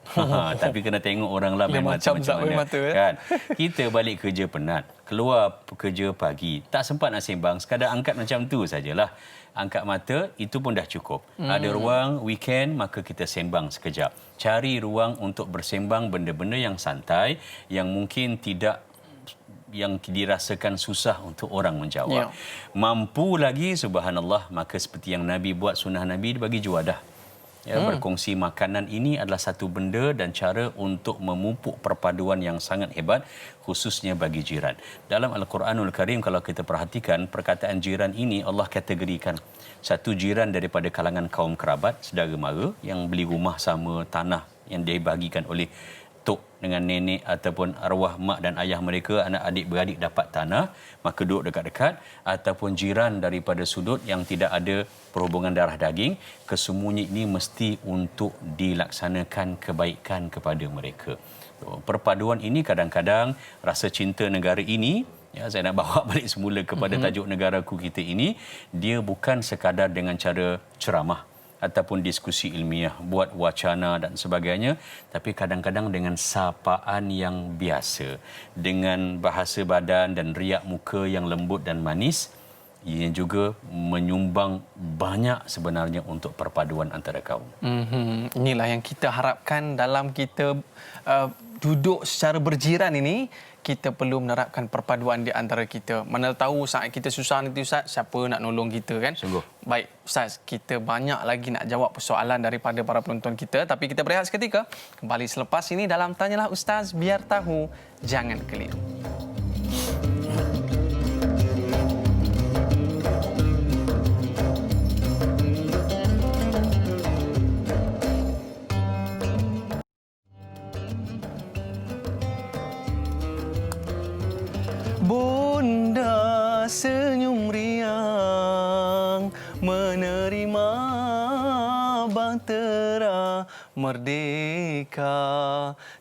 Tapi kena tengok orang lah main mata macam mana. Kan? Kita balik kerja penat, keluar kerja pagi, tak sempat nak sembang, sekadar angkat macam tu sajalah. Angkat mata, itu pun dah cukup. Ada ruang weekend, maka kita sembang sekejap. Cari ruang untuk bersembang benda-benda yang santai, yang mungkin tidak yang dirasakan susah untuk orang menjawab. Mampu lagi, subhanallah, maka seperti yang Nabi buat, sunnah Nabi, bagi juadah. berkongsi makanan ini adalah satu benda dan cara untuk memupuk perpaduan yang sangat hebat khususnya bagi jiran. Dalam Al-Quranul Karim kalau kita perhatikan perkataan jiran ini Allah kategorikan satu jiran daripada kalangan kaum kerabat, saudara mara yang beli rumah sama, tanah yang dibagikan oleh tok dengan nenek ataupun arwah mak dan ayah mereka, anak adik beradik dapat tanah, maka duduk dekat-dekat, ataupun jiran daripada sudut yang tidak ada perhubungan darah daging, kesemuanya ini mesti untuk dilaksanakan kebaikan kepada mereka. Perpaduan ini kadang-kadang rasa cinta negara ini, saya nak bawa balik semula kepada tajuk negaraku kita ini, dia bukan sekadar dengan cara ceramah ataupun diskusi ilmiah, buat wacana dan sebagainya, tapi kadang-kadang dengan sapaan yang biasa, dengan bahasa badan dan riak muka yang lembut dan manis, ia juga menyumbang banyak sebenarnya untuk perpaduan antara kaum. Inilah yang kita harapkan dalam kita duduk secara berjiran ini. Kita perlu menerapkan perpaduan di antara kita. Mana tahu saat kita susah nanti Ustaz, siapa nak nolong kita kan? Sungguh. Baik Ustaz, kita banyak lagi nak jawab persoalan daripada para penonton kita. Tapi kita berehat seketika. Kembali selepas ini dalam Tanyalah Ustaz, biar tahu, jangan keliru. Bunda senyum riang menerima bahtera merdeka,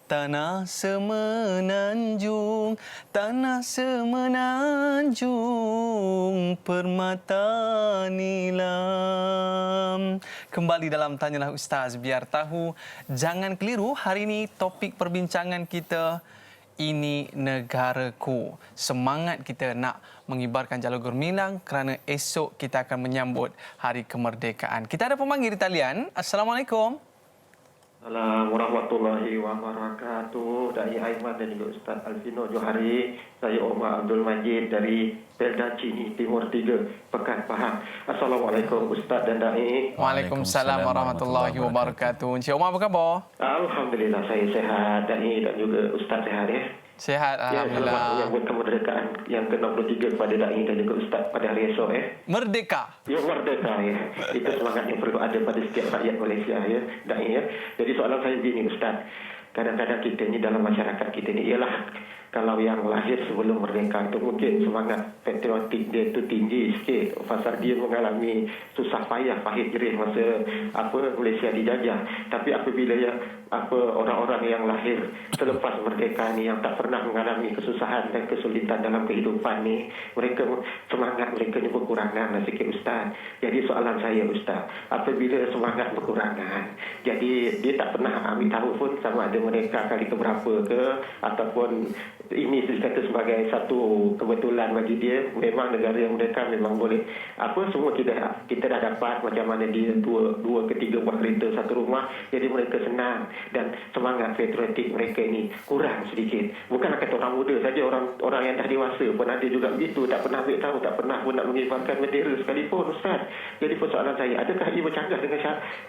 tanah semenanjung, tanah semenanjung, permata nilam. Kembali dalam Tanyalah Ustaz, biar tahu, jangan keliru. Hari ini topik perbincangan kita, ini negaraku. Semangat kita nak mengibarkan jalur gemilang kerana esok kita akan menyambut Hari Kemerdekaan. Kita ada pemanggil di talian. Assalamualaikum. Assalamualaikum warahmatullahi wabarakatuh. Dai Aiman dan juga Ustaz Alvino Johari. Saya Omar Abdul Majid dari Pelda Cini Timur 3, Pekan Pahang. Assalamualaikum Ustaz dan Dai. Waalaikumsalam warahmatullahi wabarakatuh. Encik Omar apa khabar? Alhamdulillah saya sehat, Dai, dan juga Ustaz sehat ya. Sihat, alhamdulillah. Selamat menyambut kemerdekaan yang ke-63 kepada Dai dan juga Ustaz pada hari esok ya. Merdeka. Ya, merdeka ya. Itu semangat yang perlu ada pada setiap rakyat Malaysia ya, Dai ya. Jadi soalan saya begini Ustaz. Kadang-kadang kita ni dalam masyarakat kita ni ialah kalau yang lahir sebelum merdeka itu mungkin semangat patriotik dia tu tinggi sikit pasal dia mengalami susah payah pahit jerih masa Malaysia dijajah. Tapi apabila orang-orang yang lahir selepas merdeka ni yang tak pernah mengalami kesusahan dan kesulitan dalam kehidupan ni, mereka semangat mereka ni berkurangan sikit Ustaz. Jadi soalan saya Ustaz, apabila semangat berkurangan, jadi dia tak pernah ambil tahu pun sama ada mereka kali keberapa ke, ataupun ini dikata sebagai satu kebetulan bagi dia, memang negara yang mereka memang boleh semua kita dah dapat macam mana dia dua ke tiga buah kereta satu rumah, jadi mereka senang dan semangat patriotik mereka ini kurang sedikit. Bukan kata orang muda saja, orang yang dah dewasa pun ada juga begitu, tak pernah ambil tahu, tak pernah pun nak mengibarkan bendera sekalipun Ustaz. Jadi persoalan saya, adakah ia bercanggah dengan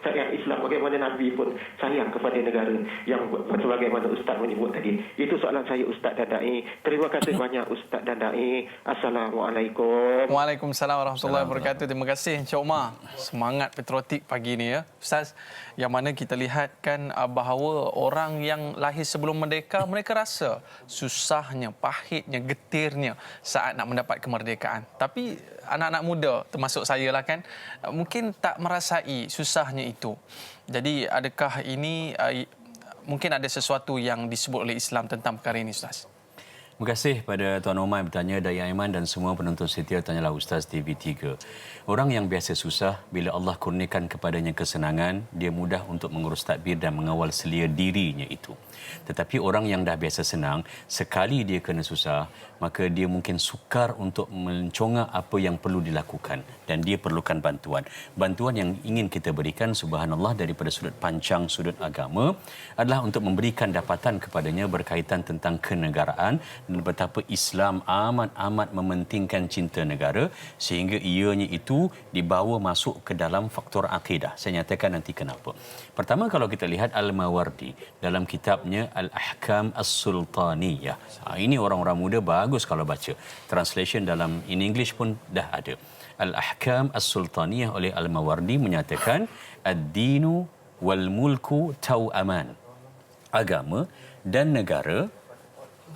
syariat Islam, bagaimana Nabi pun sayang kepada negara yang sebagaimana Ustaz menyebut tadi. Itu soalan saya Ustaz dan Dai. Terima kasih banyak Ustaz dan Dai. Assalamualaikum. Waalaikumsalam warahmatullahi wabarakatuh. Terima kasih Encik Omar. Semangat patriotik pagi ni ya Ustaz. Yang mana kita lihat kan bahawa orang yang lahir sebelum merdeka, mereka rasa susahnya, pahitnya, getirnya saat nak mendapat kemerdekaan. Tapi anak-anak muda termasuk saya lah kan, mungkin tak merasai susahnya itu. Jadi adakah ini mungkin ada sesuatu yang disebut oleh Islam tentang perkara ini Ustaz? Terima kasih pada Tuan Omar yang bertanya, Dai Aiman dan semua penonton setia Tanyalah Ustaz TV3. Orang yang biasa susah, bila Allah kurniakan kepadanya kesenangan, dia mudah untuk mengurus tadbir dan mengawal selia dirinya itu. Tetapi orang yang dah biasa senang, sekali dia kena susah, maka dia mungkin sukar untuk mencongak apa yang perlu dilakukan dan dia perlukan bantuan. Bantuan yang ingin kita berikan, subhanallah, daripada sudut pancang, sudut agama adalah untuk memberikan dapatan kepadanya berkaitan tentang kenegaraan dan betapa Islam amat mementingkan cinta negara sehingga ianya itu dibawa masuk ke dalam faktor akidah. Saya nyatakan nanti kenapa. Pertama, kalau kita lihat Al-Mawardi dalam kitabnya Al-Ahkam As-Sultaniyah. Ini orang-orang muda bagus kalau baca. Translation dalam in English pun dah ada. Al-Ahkam As-Sultaniyah oleh Al-Mawardi menyatakan ad-dinu wal mulku tau'aman. Agama dan negara,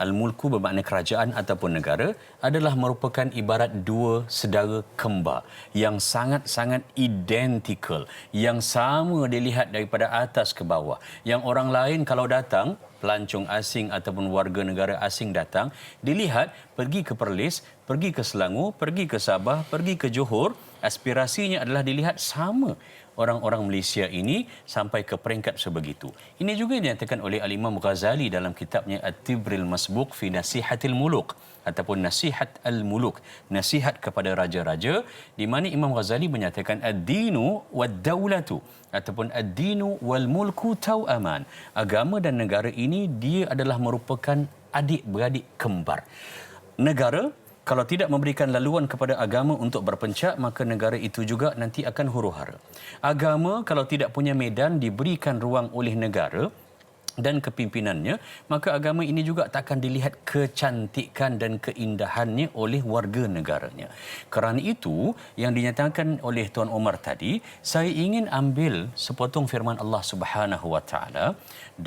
al-mulku bermakna kerajaan ataupun negara, adalah merupakan ibarat dua saudara kembar yang sangat-sangat identical, yang sama dilihat daripada atas ke bawah. Yang orang lain kalau datang, pelancong asing ataupun warga negara asing datang, dilihat pergi ke Perlis, pergi ke Selangor, pergi ke Sabah, pergi ke Johor, aspirasinya adalah dilihat sama. Orang-orang Malaysia ini sampai ke peringkat sebegitu. Ini juga dinyatakan oleh Al-Imam Ghazali dalam kitabnya At-Tibril Masbuq fi Nasihatil Muluk ataupun Nasihat Al-Muluk, nasihat kepada raja-raja, di mana Imam Ghazali menyatakan ad-dinu wad-daulatu ataupun ad-dinu wal mulku tau'aman. Agama dan negara ini dia adalah merupakan adik-beradik kembar. Negara kalau tidak memberikan laluan kepada agama untuk berpencak, maka negara itu juga nanti akan huru-hara. Agama kalau tidak punya medan diberikan ruang oleh negara dan kepimpinannya, maka agama ini juga takkan dilihat kecantikan dan keindahannya oleh warga negaranya. Kerana itu, yang dinyatakan oleh Tuan Omar tadi, saya ingin ambil sepotong firman Allah Subhanahu wa taala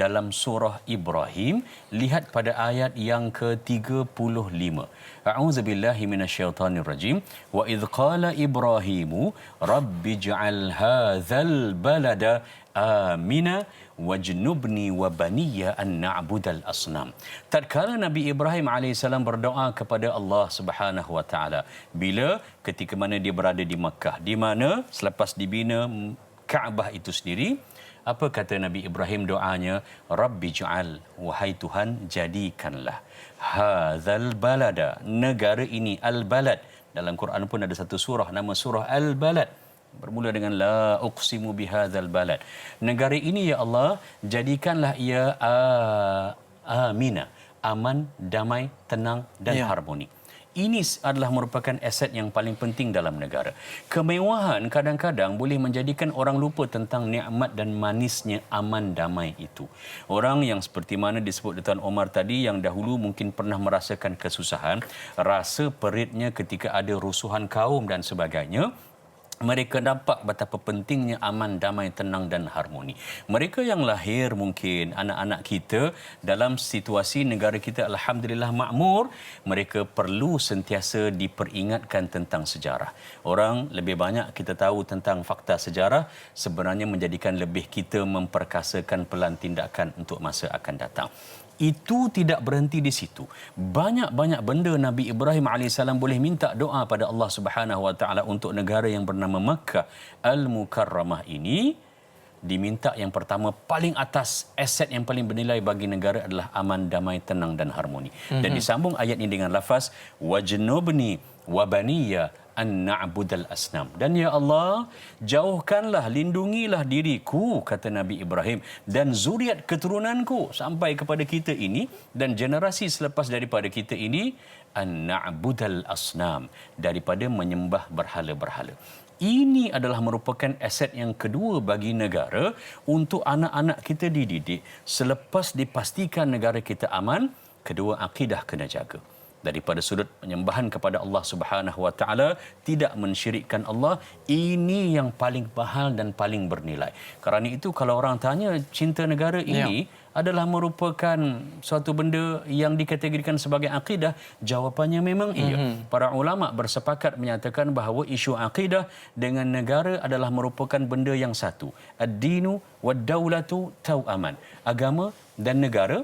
dalam surah Ibrahim, lihat pada ayat yang ke-35. A'udzubillahi minasyaitonirrajim. Wa idz qala Ibrahimu rabbij'al hadzal balada amina wajnubni wa baniya an na'budal asnam. Tatkala Nabi Ibrahim AS berdoa kepada Allah Subhanahu wa taala bila ketika mana dia berada di Makkah, di mana selepas dibina Kaabah itu sendiri, apa kata Nabi Ibrahim doanya? Rabbi ja'al, wahai Tuhan, jadikanlah hadzal balada, negara ini, al-balad. Dalam Quran pun ada satu surah nama surah al-balad, bermula dengan la uqsimu bihadzal balad. Negara ini ya Allah, jadikanlah ia amina, aman, damai, tenang dan harmoni. Ini adalah merupakan aset yang paling penting dalam negara. Kemewahan kadang-kadang boleh menjadikan orang lupa tentang nikmat dan manisnya aman damai itu. Orang yang seperti mana disebut Tuan Omar tadi, yang dahulu mungkin pernah merasakan kesusahan, rasa peritnya ketika ada rusuhan kaum dan sebagainya, mereka nampak betapa pentingnya aman, damai, tenang dan harmoni. Mereka yang lahir mungkin anak-anak kita dalam situasi negara kita alhamdulillah makmur, mereka perlu sentiasa diperingatkan tentang sejarah. Orang lebih banyak kita tahu tentang fakta sejarah sebenarnya menjadikan lebih kita memperkasakan pelan tindakan untuk masa akan datang. Itu tidak berhenti di situ. Banyak-banyak benda Nabi Ibrahim AS boleh minta doa pada Allah Subhanahu Wa Taala untuk negara yang bernama Makkah Al-Mukarramah ini. Diminta yang pertama, paling atas, aset yang paling bernilai bagi negara adalah aman, damai, tenang dan harmoni. Dan disambung ayat ini dengan lafaz wajnubni wa baniya an na'budal asnam. Dan ya Allah, jauhkanlah, lindungilah diriku, kata Nabi Ibrahim, dan zuriat keturunanku sampai kepada kita ini dan generasi selepas daripada kita ini, an na'budal asnam, daripada menyembah berhala-berhala. Ini adalah merupakan aset yang kedua bagi negara untuk anak-anak kita dididik. Selepas dipastikan negara kita aman, kedua, akidah kena jaga. Daripada sudut penyembahan kepada Allah Subhanahu Wa Taala, tidak mensyirikkan Allah, ini yang paling mahal dan paling bernilai. Kerana itu kalau orang tanya cinta negara ini adalah merupakan suatu benda yang dikategorikan sebagai akidah, jawapannya memang iya. Para ulama bersepakat menyatakan bahawa isu akidah dengan negara adalah merupakan benda yang satu. Ad-dinu wad-daulatu tau'aman. Agama dan negara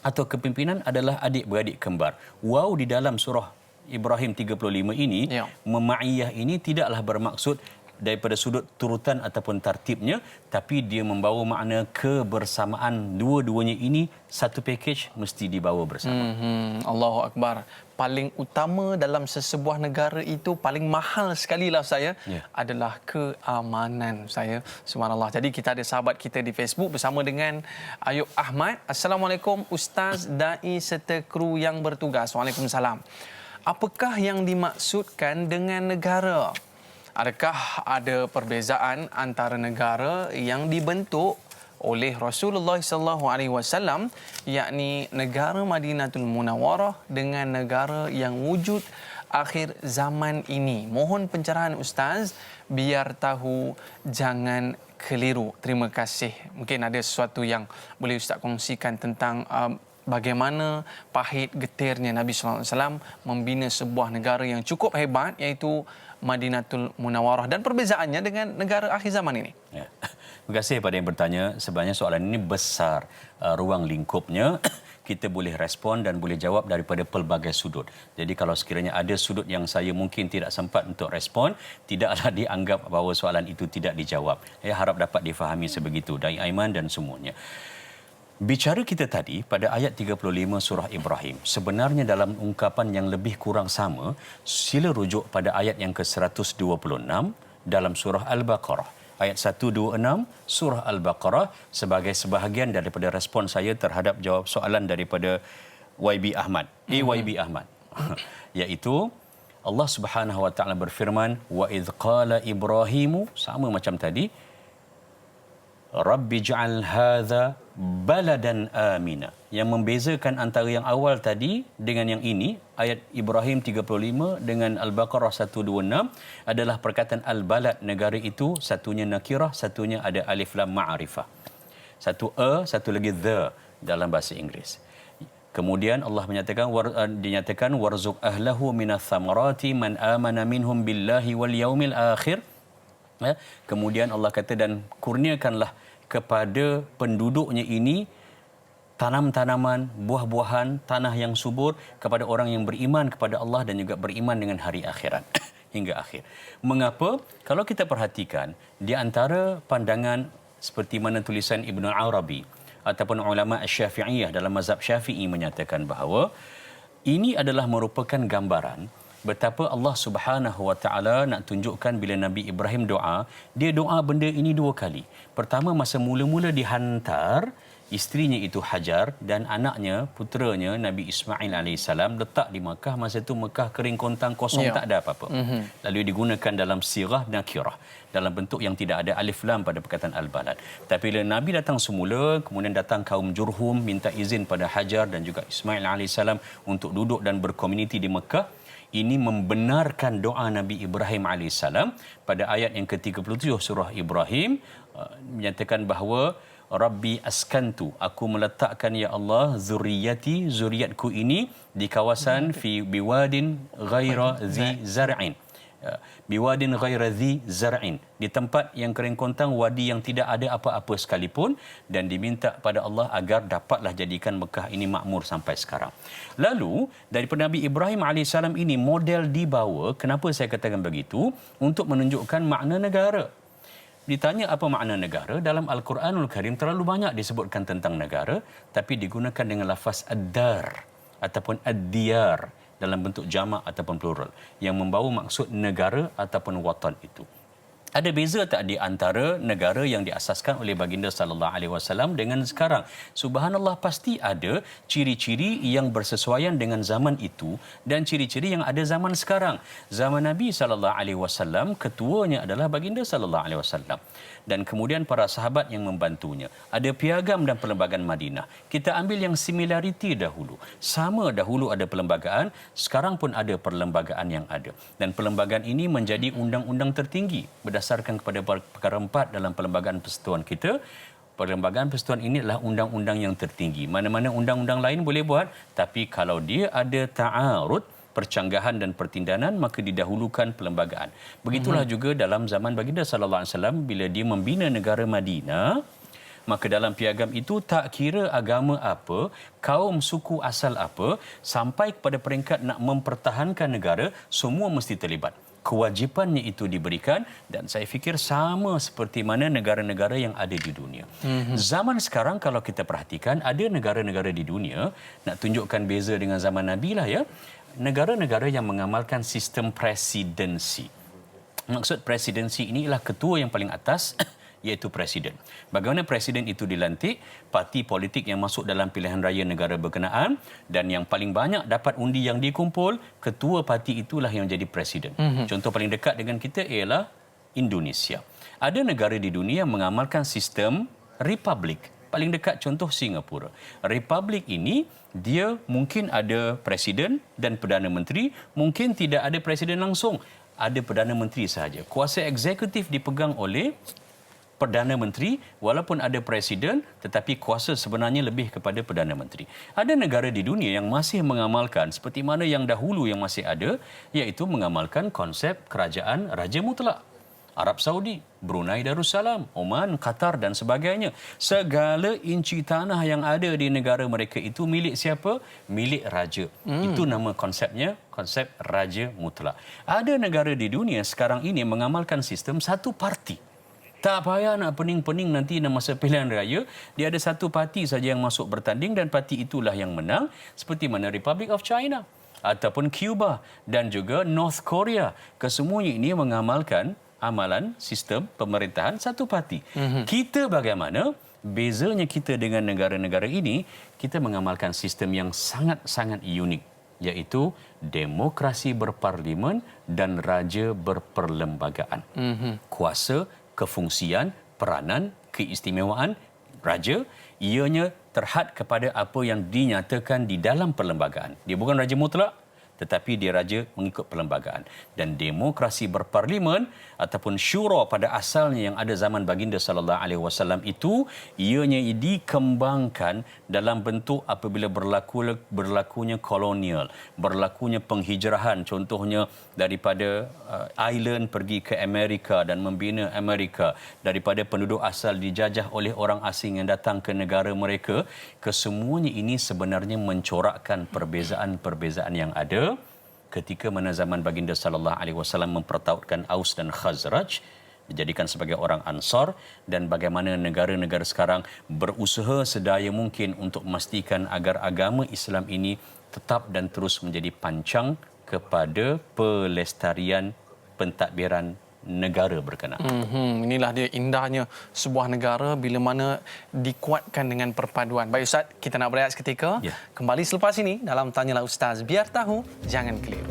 atau kepimpinan adalah adik-beradik kembar. Wow, di dalam surah Ibrahim 35 ini, mema'iyah ini tidaklah bermaksud daripada sudut turutan ataupun tartibnya, tapi dia membawa makna kebersamaan. Dua-duanya ini satu package mesti dibawa bersama. Allahu Akbar. Paling utama dalam sesebuah negara itu, paling mahal sekali lah saya, adalah keamanan saya. Subhanallah. Jadi kita ada sahabat kita di Facebook bersama dengan Ayub Ahmad. Assalamualaikum Ustaz, Dai serta kru yang bertugas. Waalaikumsalam. Apakah yang dimaksudkan dengan negara? Adakah ada perbezaan antara negara yang dibentuk oleh Rasulullah SAW, yakni negara Madinatul Munawwarah dengan negara yang wujud akhir zaman ini? Mohon pencerahan Ustaz, biar tahu, jangan keliru. Terima kasih. Mungkin ada sesuatu yang boleh Ustaz kongsikan tentang bagaimana pahit getirnya Nabi SAW membina sebuah negara yang cukup hebat, iaitu Madinatul Munawwarah, dan perbezaannya dengan negara akhir zaman ini. Ya. Terima kasih kepada yang bertanya. Sebenarnya soalan ini besar ruang lingkupnya. Kita boleh respon dan boleh jawab daripada pelbagai sudut. Jadi kalau sekiranya ada sudut yang saya mungkin tidak sempat untuk respon, tidaklah dianggap bahawa soalan itu tidak dijawab. Saya harap dapat difahami sebegitu, Dai Aiman dan semuanya. Bicara kita tadi pada ayat 35 surah Ibrahim, sebenarnya dalam ungkapan yang lebih kurang sama, sila rujuk pada ayat yang ke-126 dalam surah Al-Baqarah. Ayat 126 surah Al-Baqarah sebagai sebahagian daripada respon saya terhadap jawab soalan daripada YB Ahmad. YB Ahmad. Iaitu Allah Subhanahu wa taala berfirman, wa idz qala Ibrahimu, sama macam tadi, Rabbi ja'al hadha baladan amina. Yang membezakan antara yang awal tadi dengan yang ini, ayat Ibrahim 35 dengan Al-Baqarah 126, adalah perkataan al-balad, negara itu, satunya nakirah, satunya ada alif lam ma'arifah. Satu satu lagi the dalam bahasa Inggeris. Kemudian Allah dinyatakan warzuq ahlahu minas thamarati man amana minhum billahi wal yaumil akhir. Kemudian Allah kata, dan kurniakanlah kepada penduduknya ini tanam-tanaman, buah-buahan, tanah yang subur kepada orang yang beriman kepada Allah dan juga beriman dengan hari akhirat. Hingga akhir. Mengapa? Kalau kita perhatikan, di antara pandangan seperti mana tulisan Ibn Arabi ataupun ulama Syafi'iyah dalam mazhab Syafi'i menyatakan bahawa ini adalah merupakan gambaran betapa Allah Subhanahu wa taala nak tunjukkan bila Nabi Ibrahim doa, dia doa benda ini dua kali. Pertama, masa mula-mula dihantar isterinya itu Hajar dan anaknya, puteranya Nabi Ismail AS letak di Makkah. Masa itu Makkah kering kontang, kosong, tak ada apa-apa. Lalu digunakan dalam sirah nakirah, dalam bentuk yang tidak ada alif lam pada perkataan al-balad. Tapi bila Nabi datang semula, kemudian datang kaum Jurhum minta izin pada Hajar dan juga Ismail AS untuk duduk dan berkomuniti di Makkah. Ini membenarkan doa Nabi Ibrahim AS pada ayat yang ke-37 surah Ibrahim, menyatakan bahawa Rabbi askantu, aku meletakkan ya Allah zuriyati, zuriatku ini di kawasan fi biwadin ghaira zi zar'in. Biwadin ghaira zi zar'in, di tempat yang kering kontang, wadi yang tidak ada apa-apa sekalipun, dan diminta pada Allah agar dapatlah jadikan Mekah ini makmur sampai sekarang. Lalu daripada Nabi Ibrahim AS ini model dibawa, kenapa saya katakan begitu? Untuk menunjukkan makna negara. Ditanya apa makna negara, dalam Al-Quranul Karim terlalu banyak disebutkan tentang negara, tapi digunakan dengan lafaz ad-dar ataupun ad-diyar dalam bentuk jamak ataupun plural, yang membawa maksud negara ataupun watan itu. Ada beza tak di antara negara yang diasaskan oleh baginda sallallahu alaihi wasallam dengan sekarang? Subhanallah, pasti ada ciri-ciri yang bersesuaian dengan zaman itu dan ciri-ciri yang ada zaman sekarang. Zaman Nabi sallallahu alaihi wasallam, ketuanya adalah baginda sallallahu alaihi wasallam, dan kemudian para sahabat yang membantunya. Ada piagam dan perlembagaan Madinah. Kita ambil yang similariti dahulu. Sama dahulu ada perlembagaan, sekarang pun ada perlembagaan yang ada. Dan perlembagaan ini menjadi undang-undang tertinggi berdasarkan kepada perkara 4 dalam perlembagaan persekutuan kita. Perlembagaan persekutuan ini adalah undang-undang yang tertinggi. Mana-mana undang-undang lain boleh buat, tapi kalau dia ada ta'arud, percanggahan dan pertindanan, maka didahulukan perlembagaan. Begitulah juga dalam zaman baginda sallallahu alaihi wasallam, bila dia membina negara Madinah, maka dalam piagam itu tak kira agama apa, kaum suku asal apa, sampai kepada peringkat nak mempertahankan negara, semua mesti terlibat. kewajipannya itu diberikan, dan saya fikir sama seperti mana negara-negara yang ada di dunia. Zaman sekarang kalau kita perhatikan, ada negara-negara di dunia, nak tunjukkan beza dengan zaman Nabi lah ya, negara-negara yang mengamalkan sistem presidensi. Maksud presidensi ini ialah ketua yang paling atas, iaitu presiden. Bagaimana presiden itu dilantik, parti politik yang masuk dalam pilihan raya negara berkenaan, dan yang paling banyak dapat undi yang dikumpul, ketua parti itulah yang jadi presiden. Contoh paling dekat dengan kita ialah Indonesia. Ada negara di dunia yang mengamalkan sistem republik. Paling dekat contoh Singapura. Republik ini dia mungkin ada presiden dan perdana menteri, mungkin tidak ada presiden langsung, ada perdana menteri sahaja. Kuasa eksekutif dipegang oleh Perdana Menteri, walaupun ada Presiden, tetapi kuasa sebenarnya lebih kepada Perdana Menteri. Ada negara di dunia yang masih mengamalkan seperti mana yang dahulu yang masih ada, iaitu mengamalkan konsep kerajaan Raja Mutlak. Arab Saudi, Brunei Darussalam, Oman, Qatar dan sebagainya. Segala inci tanah yang ada di negara mereka itu milik siapa? Milik raja. Itu nama konsepnya, konsep Raja Mutlak. Ada negara di dunia sekarang ini mengamalkan sistem satu parti. Tak payah nak pening-pening nanti dalam masa pilihan raya. Dia ada satu parti saja yang masuk bertanding dan parti itulah yang menang. Seperti mana Republic of China ataupun Cuba dan juga North Korea. Kesemuanya ini mengamalkan amalan sistem pemerintahan satu parti. Kita bagaimana? Bezanya kita dengan negara-negara ini, kita mengamalkan sistem yang sangat-sangat unik, iaitu demokrasi berparlimen dan raja berperlembagaan. Kuasa, kefungsian, peranan, keistimewaan raja, ianya terhad kepada apa yang dinyatakan di dalam perlembagaan. Dia bukan raja mutlak, tetapi dia raja mengikut perlembagaan. Dan demokrasi berparlimen ataupun syura pada asalnya yang ada zaman baginda sallallahu alaihi wasallam itu, ianya dikembangkan dalam bentuk apabila berlakunya kolonial, berlakunya penghijrahan, contohnya daripada Ireland pergi ke Amerika dan membina Amerika, daripada penduduk asal dijajah oleh orang asing yang datang ke negara mereka. Kesemuanya ini sebenarnya mencorakkan perbezaan-perbezaan yang ada ketika mana zaman baginda sallallahu alaihi wasallam mempertautkan Aus dan Khazraj, dijadikan sebagai orang Ansar, dan bagaimana negara-negara sekarang berusaha sedaya mungkin untuk memastikan agar agama Islam ini tetap dan terus menjadi pancang kepada pelestarian pentadbiran negara berkenaan. Inilah dia indahnya sebuah negara bila mana dikuatkan dengan perpaduan. Baik Ustaz, kita nak berehat seketika. Ya. Kembali selepas ini dalam Tanyalah Ustaz. Biar tahu, jangan keliru.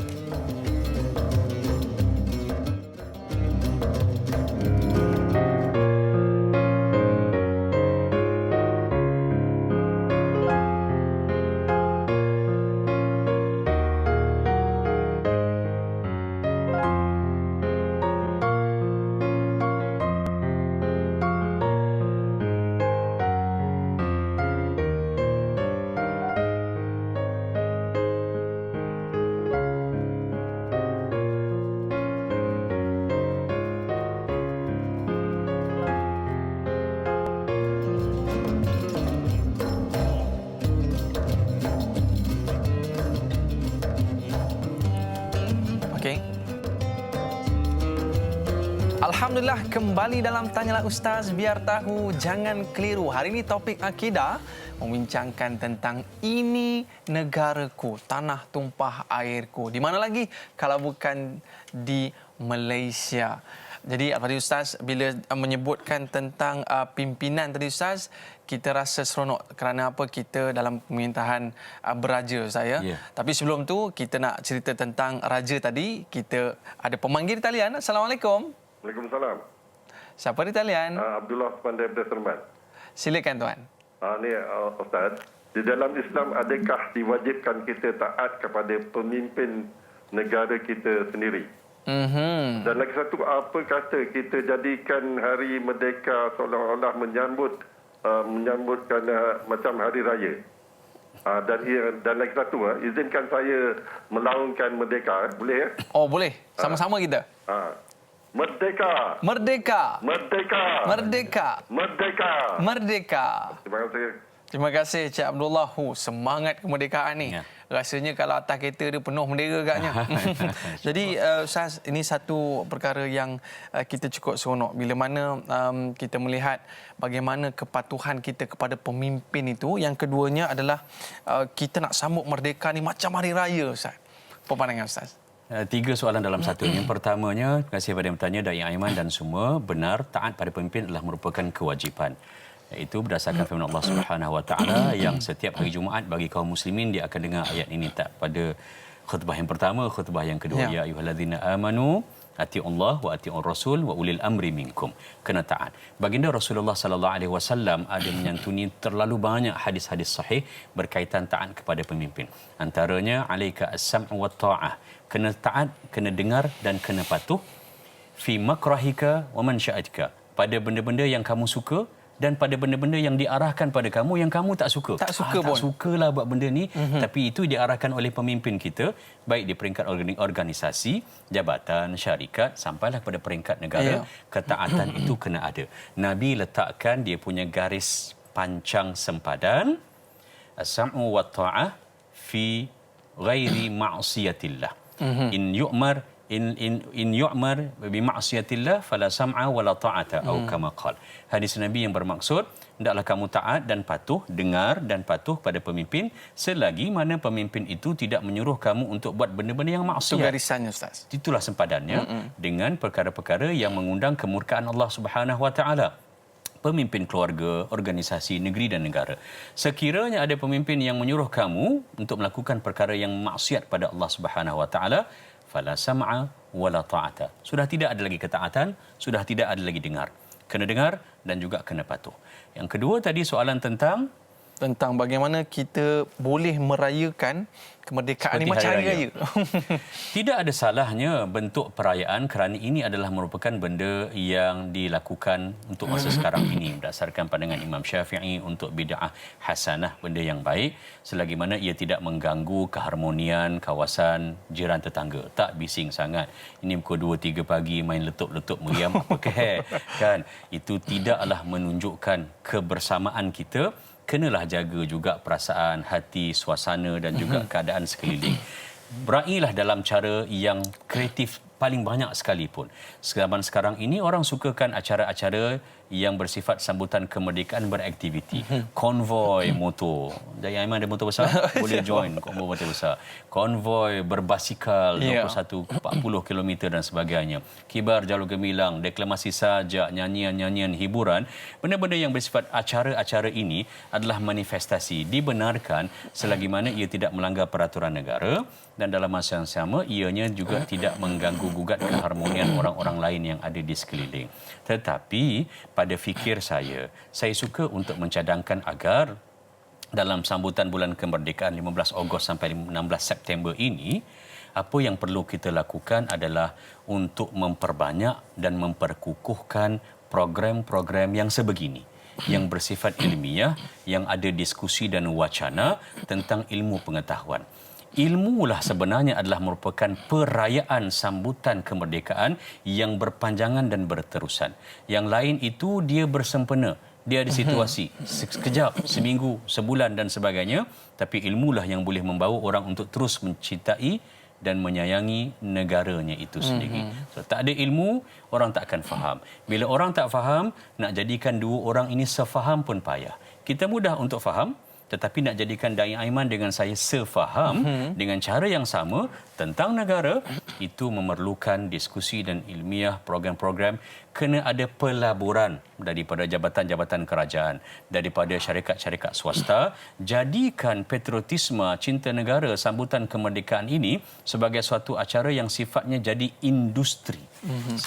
Alhamdulillah, kembali dalam Tanyalah Ustaz, biar tahu jangan keliru. Hari ini topik akidah membincangkan tentang ini negaraku, tanah tumpah airku. Di mana lagi kalau bukan di Malaysia. Jadi tadi Ustaz bila menyebutkan tentang pimpinan tadi Ustaz, kita rasa seronok kerana apa, kita dalam pemerintahan beraja saya. Yeah. Tapi sebelum tu kita nak cerita tentang raja tadi. Kita ada pemanggil di talian. Assalamualaikum. Waalaikumsalam. Siapa di talian? Abdullah Pandai Abdul Serman. Silakan tuan. Ni Ustaz, di dalam Islam adakah diwajibkan kita taat kepada pemimpin negara kita sendiri? Dan lagi satu, apa kata kita jadikan hari merdeka seolah-olah menyambutkan macam hari raya? Dan lagi satu, izinkan saya melaungkan merdeka, boleh ya? Oh boleh, sama-sama kita. Merdeka! Merdeka! Merdeka! Merdeka! Merdeka! Merdeka! Terima kasih. Terima kasih Cik Abdullah. Semangat kemerdekaan ni. Ya. rasanya kalau atas kereta dia penuh bendera agaknya. Jadi Ustaz, ini satu perkara yang kita cukup seronok bila mana kita melihat bagaimana kepatuhan kita kepada pemimpin itu. Yang keduanya adalah kita nak sambut merdeka ni macam hari raya, Ustaz. Apa pandangan Ustaz? 3 soalan dalam satu. Yang pertamanya, terima kasih kepada yang bertanya, Dai Aiman dan semua, benar taat pada pemimpin adalah merupakan kewajipan. Iaitu berdasarkan firman Allah Subhanahu Wa Taala yang setiap hari Jumaat bagi kaum muslimin dia akan dengar ayat ini tak pada khutbah yang pertama, khutbah yang kedua. Ya ayyuhallazina amanu atiiullah wa atiiur rasul wa ulil amri minkum. Kena taat. Baginda Rasulullah sallallahu alaihi wasallam ada menyantuni terlalu banyak hadis-hadis sahih berkaitan taat kepada pemimpin. Antaranya alaika as-sam'u wat ta'ah. Kena taat, kena dengar dan kena patuh fi makrahika wa mansya'itka. Pada benda-benda yang kamu suka dan pada benda-benda yang diarahkan pada kamu yang kamu tak suka. Tak suka pun. Tak sukalah buat benda ni, tapi itu diarahkan oleh pemimpin kita, baik di peringkat organisasi, jabatan, syarikat, sampailah pada peringkat negara. Ketaatan itu kena ada. Nabi letakkan dia punya garis pancang sempadan, as-sam'u wa ta'ah fi ghairi ma'siyatillah. In yu'mar in yu'mar bi ma'siyatillah fala sam'a wala ta'ata atau kama qala. Hadis Nabi yang bermaksud hendaklah kamu taat dan patuh, dengar dan patuh pada pemimpin selagi mana pemimpin itu tidak menyuruh kamu untuk buat benda-benda yang maksiat. Itu garisannya, Ustaz. Itulah sempadannya dengan perkara-perkara yang mengundang kemurkaan Allah Subhanahu Wa Taala. Pemimpin keluarga, organisasi, negeri dan negara. Sekiranya ada pemimpin yang menyuruh kamu untuk melakukan perkara yang maksiat pada Allah Subhanahu Wa Taala, fala sam'a wala ta'ata. Sudah tidak ada lagi ketaatan, sudah tidak ada lagi dengar. Kena dengar dan juga kena patuh. Yang kedua tadi soalan tentang bagaimana kita boleh merayakan kemerdekaan seperti ini macam hari raya. Tidak ada salahnya bentuk perayaan kerana ini adalah merupakan benda yang dilakukan untuk masa sekarang ini berdasarkan pandangan Imam Syafi'i untuk bid'ah hasanah, benda yang baik selagi mana ia tidak mengganggu keharmonian kawasan jiran tetangga. Tak bising sangat. Ini pukul 2-3 pagi main letup-letup meriam apa kan. Itu tidaklah menunjukkan kebersamaan kita. Kenalah jaga juga perasaan, hati, suasana dan juga keadaan sekeliling. Berailah dalam cara yang kreatif paling banyak sekalipun. Zaman sekarang ini orang sukakan acara-acara yang bersifat sambutan kemerdekaan beraktiviti. Konvoi motor. Dai Aiman ada motor besar? Boleh join konvoi motor besar. Konvoi berbasikal 21-40 km dan sebagainya. Kibar jalur gemilang, deklamasi sajak, nyanyian-nyanyian hiburan. Benda-benda yang bersifat acara-acara ini adalah manifestasi. Dibenarkan selagi mana ia tidak melanggar peraturan negara dan dalam masa yang sama ianya juga tidak mengganggu gugat keharmonian orang-orang lain yang ada di sekeliling. Tetapi pada fikir saya suka untuk mencadangkan agar dalam sambutan bulan kemerdekaan 15 Ogos sampai 16 September ini, apa yang perlu kita lakukan adalah untuk memperbanyak dan memperkukuhkan program-program yang sebegini, yang bersifat ilmiah, yang ada diskusi dan wacana tentang ilmu pengetahuan. Ilmulah sebenarnya adalah merupakan perayaan sambutan kemerdekaan yang berpanjangan dan berterusan. Yang lain itu dia bersempena, dia ada situasi sekejap, seminggu, sebulan dan sebagainya, tapi ilmulah yang boleh membawa orang untuk terus mencintai dan menyayangi negaranya itu sendiri. So, tak ada ilmu, orang tak akan faham. Bila orang tak faham, nak jadikan dua orang ini sefaham pun payah. Kita mudah untuk faham, tetapi nak jadikan Dai Aiman dengan saya sefaham dengan cara yang sama tentang negara, itu memerlukan diskusi dan ilmiah, program-program. Kena ada pelaburan daripada jabatan-jabatan kerajaan, daripada syarikat-syarikat swasta. Jadikan patriotisme, cinta negara, sambutan kemerdekaan ini sebagai suatu acara yang sifatnya jadi industri.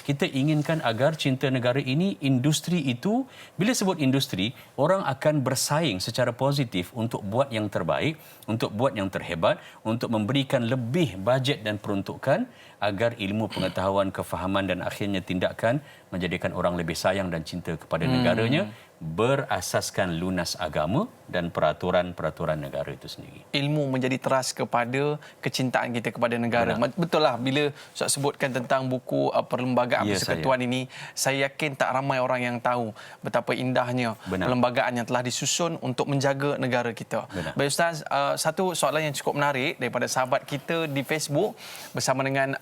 Kita inginkan agar cinta negara ini, industri itu, bila sebut industri, orang akan bersaing secara positif untuk buat yang terbaik, untuk buat yang terhebat, untuk memberikan lebih bajet dan peruntukan agar ilmu pengetahuan, kefahaman dan akhirnya tindakan menjadikan orang lebih sayang dan cinta kepada negaranya, berasaskan lunas agama dan peraturan-peraturan negara itu sendiri. Ilmu menjadi teras kepada kecintaan kita kepada negara. Benar. Betul lah, bila Ustaz sebutkan tentang buku Perlembagaan Ya, Persekutuan ini, saya yakin tak ramai orang yang tahu betapa indahnya Benar. perlembagaan yang telah disusun untuk menjaga negara kita. Benar. Baik Ustaz, satu soalan yang cukup menarik daripada sahabat kita di Facebook bersama dengan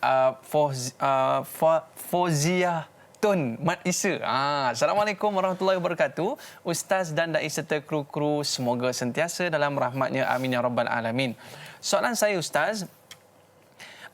Fozia Tun Mat Isa. Assalamualaikum warahmatullahi wabarakatuh. Ustaz dan dai serta kru-kru semoga sentiasa dalam rahmatnya. Amin ya rabbal alamin. Soalan saya Ustaz,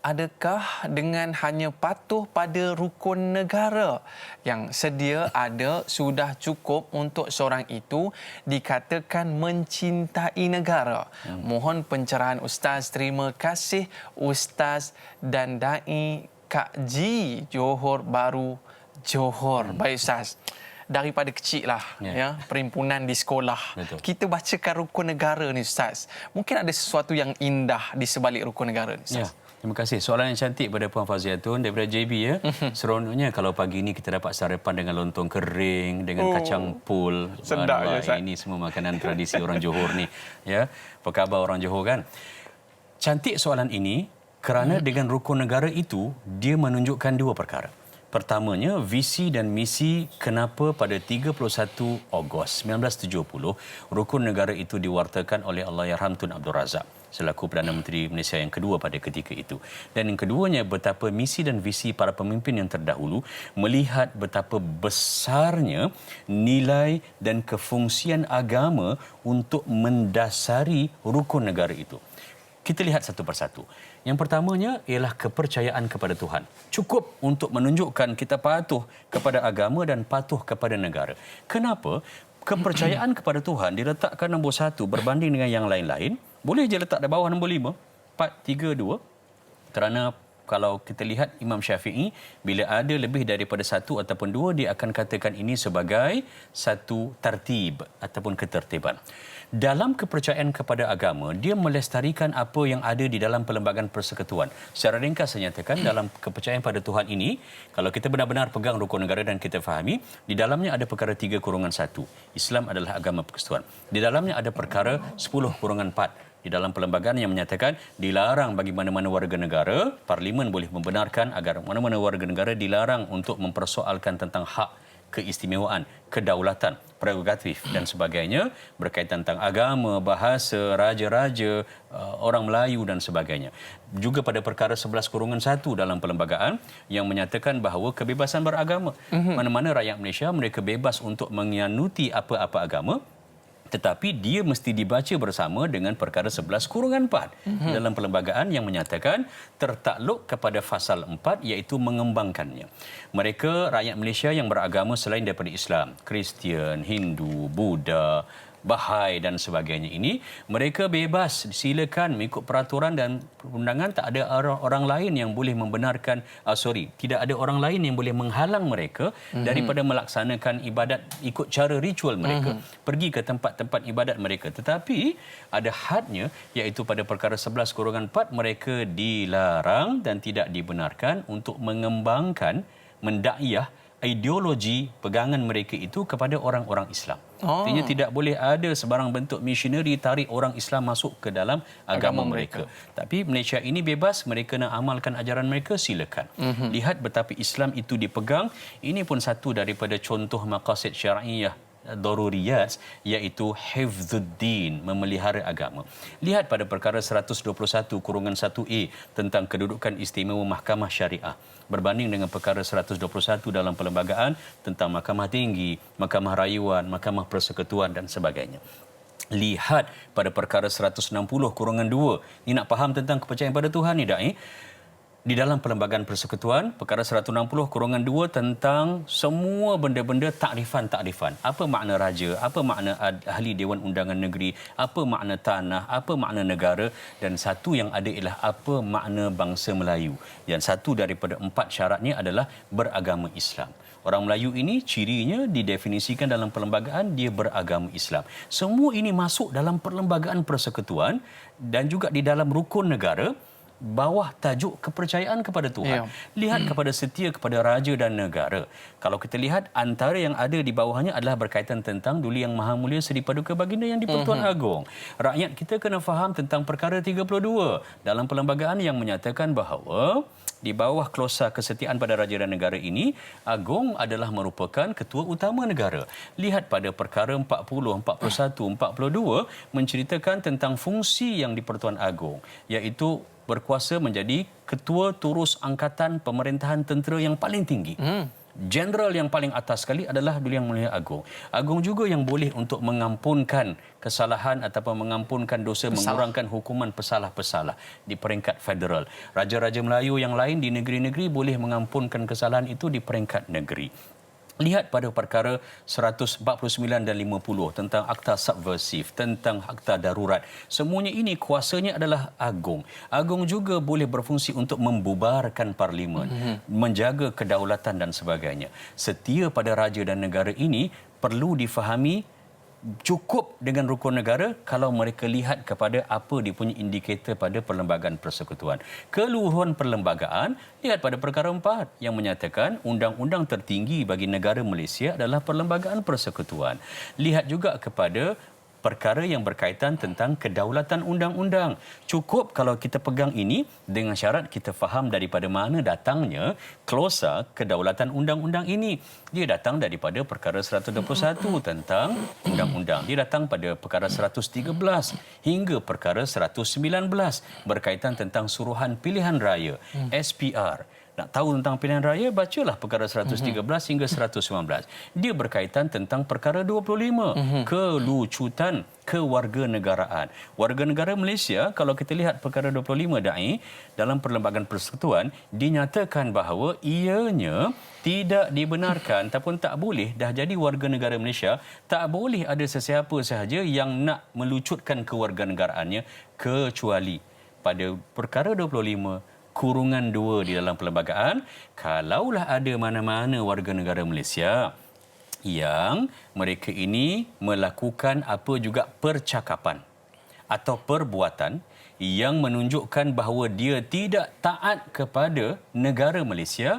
adakah dengan hanya patuh pada rukun negara yang sedia ada sudah cukup untuk seorang itu dikatakan mencintai negara? Mohon pencerahan Ustaz. Terima kasih Ustaz dan dai Kak Ji, Johor Baru, Johor. Baik Ustaz, daripada kecil lah ya, perhimpunan di sekolah. Betul. Kita bacakan rukun negara ni Ustaz. Mungkin ada sesuatu yang indah di sebalik rukun negara ni Ya, Ustaz. terima kasih. Soalan yang cantik pada Puan Faziatun daripada JB ya. Seronoknya kalau pagi ni kita dapat sarapan dengan lontong kering, dengan kacang pul. Sedap ya, Ustaz. Ini semua makanan tradisi orang Johor ni. Ya, apa khabar orang Johor kan? Cantik soalan ini kerana dengan rukun negara itu dia menunjukkan dua perkara. Pertamanya, visi dan misi kenapa pada 31 Ogos 1970 rukun negara itu diwartakan oleh Allahyarham Tun Abdul Razak selaku Perdana Menteri Malaysia yang kedua pada ketika itu. Dan yang keduanya, betapa misi dan visi para pemimpin yang terdahulu melihat betapa besarnya nilai dan kefungsian agama untuk mendasari rukun negara itu. Kita lihat satu persatu. Yang pertamanya ialah kepercayaan kepada Tuhan. Cukup untuk menunjukkan kita patuh kepada agama dan patuh kepada negara. Kenapa? Kepercayaan kepada Tuhan diletakkan nombor 1 berbanding dengan yang lain-lain. Boleh je letak di bawah nombor 5. 4, 3, 2. Kerana kalau kita lihat Imam Syafi'i, bila ada lebih daripada 1 ataupun 2, dia akan katakan ini sebagai satu tertib ataupun ketertiban. Dalam kepercayaan kepada agama, dia melestarikan apa yang ada di dalam Perlembagaan Persekutuan. Secara ringkas saya nyatakan, dalam kepercayaan pada Tuhan ini, kalau kita benar-benar pegang rukun negara dan kita fahami, di dalamnya ada perkara 3/1. Islam adalah agama persekutuan. Di dalamnya ada perkara 10/4. Di dalam perlembagaan yang menyatakan dilarang bagi mana-mana warga negara, Parlimen boleh membenarkan agar mana-mana warga negara dilarang untuk mempersoalkan tentang hak keistimewaan, kedaulatan, prerogatif dan sebagainya berkaitan tentang agama, bahasa, raja-raja, orang Melayu dan sebagainya. Juga pada perkara 11/1 dalam perlembagaan yang menyatakan bahawa kebebasan beragama. Mana-mana rakyat Malaysia, mereka bebas untuk menganuti apa-apa agama, tetapi dia mesti dibaca bersama dengan perkara 11/4 dalam perlembagaan yang menyatakan tertakluk kepada fasal 4 iaitu mengembangkannya. Mereka rakyat Malaysia yang beragama selain daripada Islam, Kristian, Hindu, Buddha, Bahai dan sebagainya ini, mereka bebas, silakan mengikut peraturan dan perundangan. Tak ada orang lain yang boleh membenarkan, tidak ada orang lain yang boleh menghalang mereka daripada melaksanakan ibadat ikut cara ritual mereka, pergi ke tempat-tempat ibadat mereka. Tetapi ada hadnya, iaitu pada perkara 11/4 mereka dilarang dan tidak dibenarkan untuk mengembangkan, mendakwah ideologi pegangan mereka itu kepada orang-orang Islam. Artinya tidak boleh ada sebarang bentuk misioneri tarik orang Islam masuk ke dalam agama mereka. Tapi Malaysia ini bebas, mereka nak amalkan ajaran mereka, silakan. Lihat betapa Islam itu dipegang. Ini pun satu daripada contoh maqasid syar'iyah daruriyat, iaitu hifzuddin, memelihara agama. Lihat pada perkara 121/1A tentang kedudukan istimewa Mahkamah Syariah berbanding dengan perkara 121 dalam perlembagaan tentang Mahkamah Tinggi, Mahkamah Rayuan, Mahkamah Persekutuan dan sebagainya. Lihat pada perkara 160/2. Ni nak faham tentang kepercayaan pada Tuhan ni dah di dalam Perlembagaan Persekutuan, perkara 160/2 tentang semua benda-benda takrifan-takrifan. Apa makna raja, apa makna ahli Dewan Undangan Negeri, apa makna tanah, apa makna negara, dan satu yang ada ialah apa makna bangsa Melayu. Dan satu daripada 4 syaratnya adalah beragama Islam. Orang Melayu ini cirinya didefinisikan dalam perlembagaan, dia beragama Islam. Semua ini masuk dalam Perlembagaan Persekutuan dan juga di dalam rukun negara. bawah tajuk kepercayaan kepada Tuhan. Lihat kepada setia kepada raja dan negara. Kalau kita lihat, antara yang ada di bawahnya adalah berkaitan tentang Duli Yang Maha Mulia Seri Paduka Baginda Yang di-Pertuan Agong. Rakyat kita kena faham tentang perkara 32 dalam perlembagaan yang menyatakan bahawa di bawah klausa kesetiaan pada raja dan negara ini, Agong adalah merupakan ketua utama negara. Lihat pada perkara 40, 41, 42 menceritakan tentang fungsi yang di-Pertuan Agong, iaitu berkuasa menjadi ketua turus angkatan pemerintahan tentera yang paling tinggi. Jenderal yang paling atas sekali adalah Duli Yang Mulia Agong. Agong juga yang boleh untuk mengampunkan kesalahan ataupun mengampunkan dosa, mengurangkan hukuman pesalah-pesalah di peringkat federal. Raja-raja Melayu yang lain di negeri-negeri boleh mengampunkan kesalahan itu di peringkat negeri. Lihat pada perkara 149 dan 50 tentang akta subversif, tentang akta darurat. Semuanya ini kuasanya adalah Agong. Agong juga boleh berfungsi untuk membubarkan parlimen, menjaga kedaulatan dan sebagainya. Setia pada raja dan negara ini perlu difahami cukup dengan rukun negara kalau mereka lihat kepada apa dia punya indikator pada perlembagaan persekutuan. Keluhuran perlembagaan, lihat pada perkara 4 yang menyatakan undang-undang tertinggi bagi negara Malaysia adalah perlembagaan persekutuan. Lihat juga kepada perkara yang berkaitan tentang kedaulatan undang-undang. Cukup kalau kita pegang ini dengan syarat kita faham daripada mana datangnya klausa kedaulatan undang-undang ini. Dia datang daripada perkara 121 tentang undang-undang. Dia datang pada perkara 113 hingga perkara 119 berkaitan tentang suruhan pilihan raya, SPR. Nak tahu tentang pilihan raya, bacalah perkara 113 hingga 119. Dia berkaitan tentang perkara 25, kelucutan kewarganegaraan. Warga negara Malaysia, kalau kita lihat perkara 25 dai dalam perlembagaan persekutuan, dinyatakan bahawa ianya tidak dibenarkan ataupun tak boleh dah jadi warga negara Malaysia, tak boleh ada sesiapa sahaja yang nak melucutkan kewarganegaraannya kecuali pada perkara 25 kurungan 2 di dalam perlembagaan, kalaulah ada mana-mana warga negara Malaysia yang mereka ini melakukan apa juga percakapan atau perbuatan yang menunjukkan bahawa dia tidak taat kepada negara Malaysia,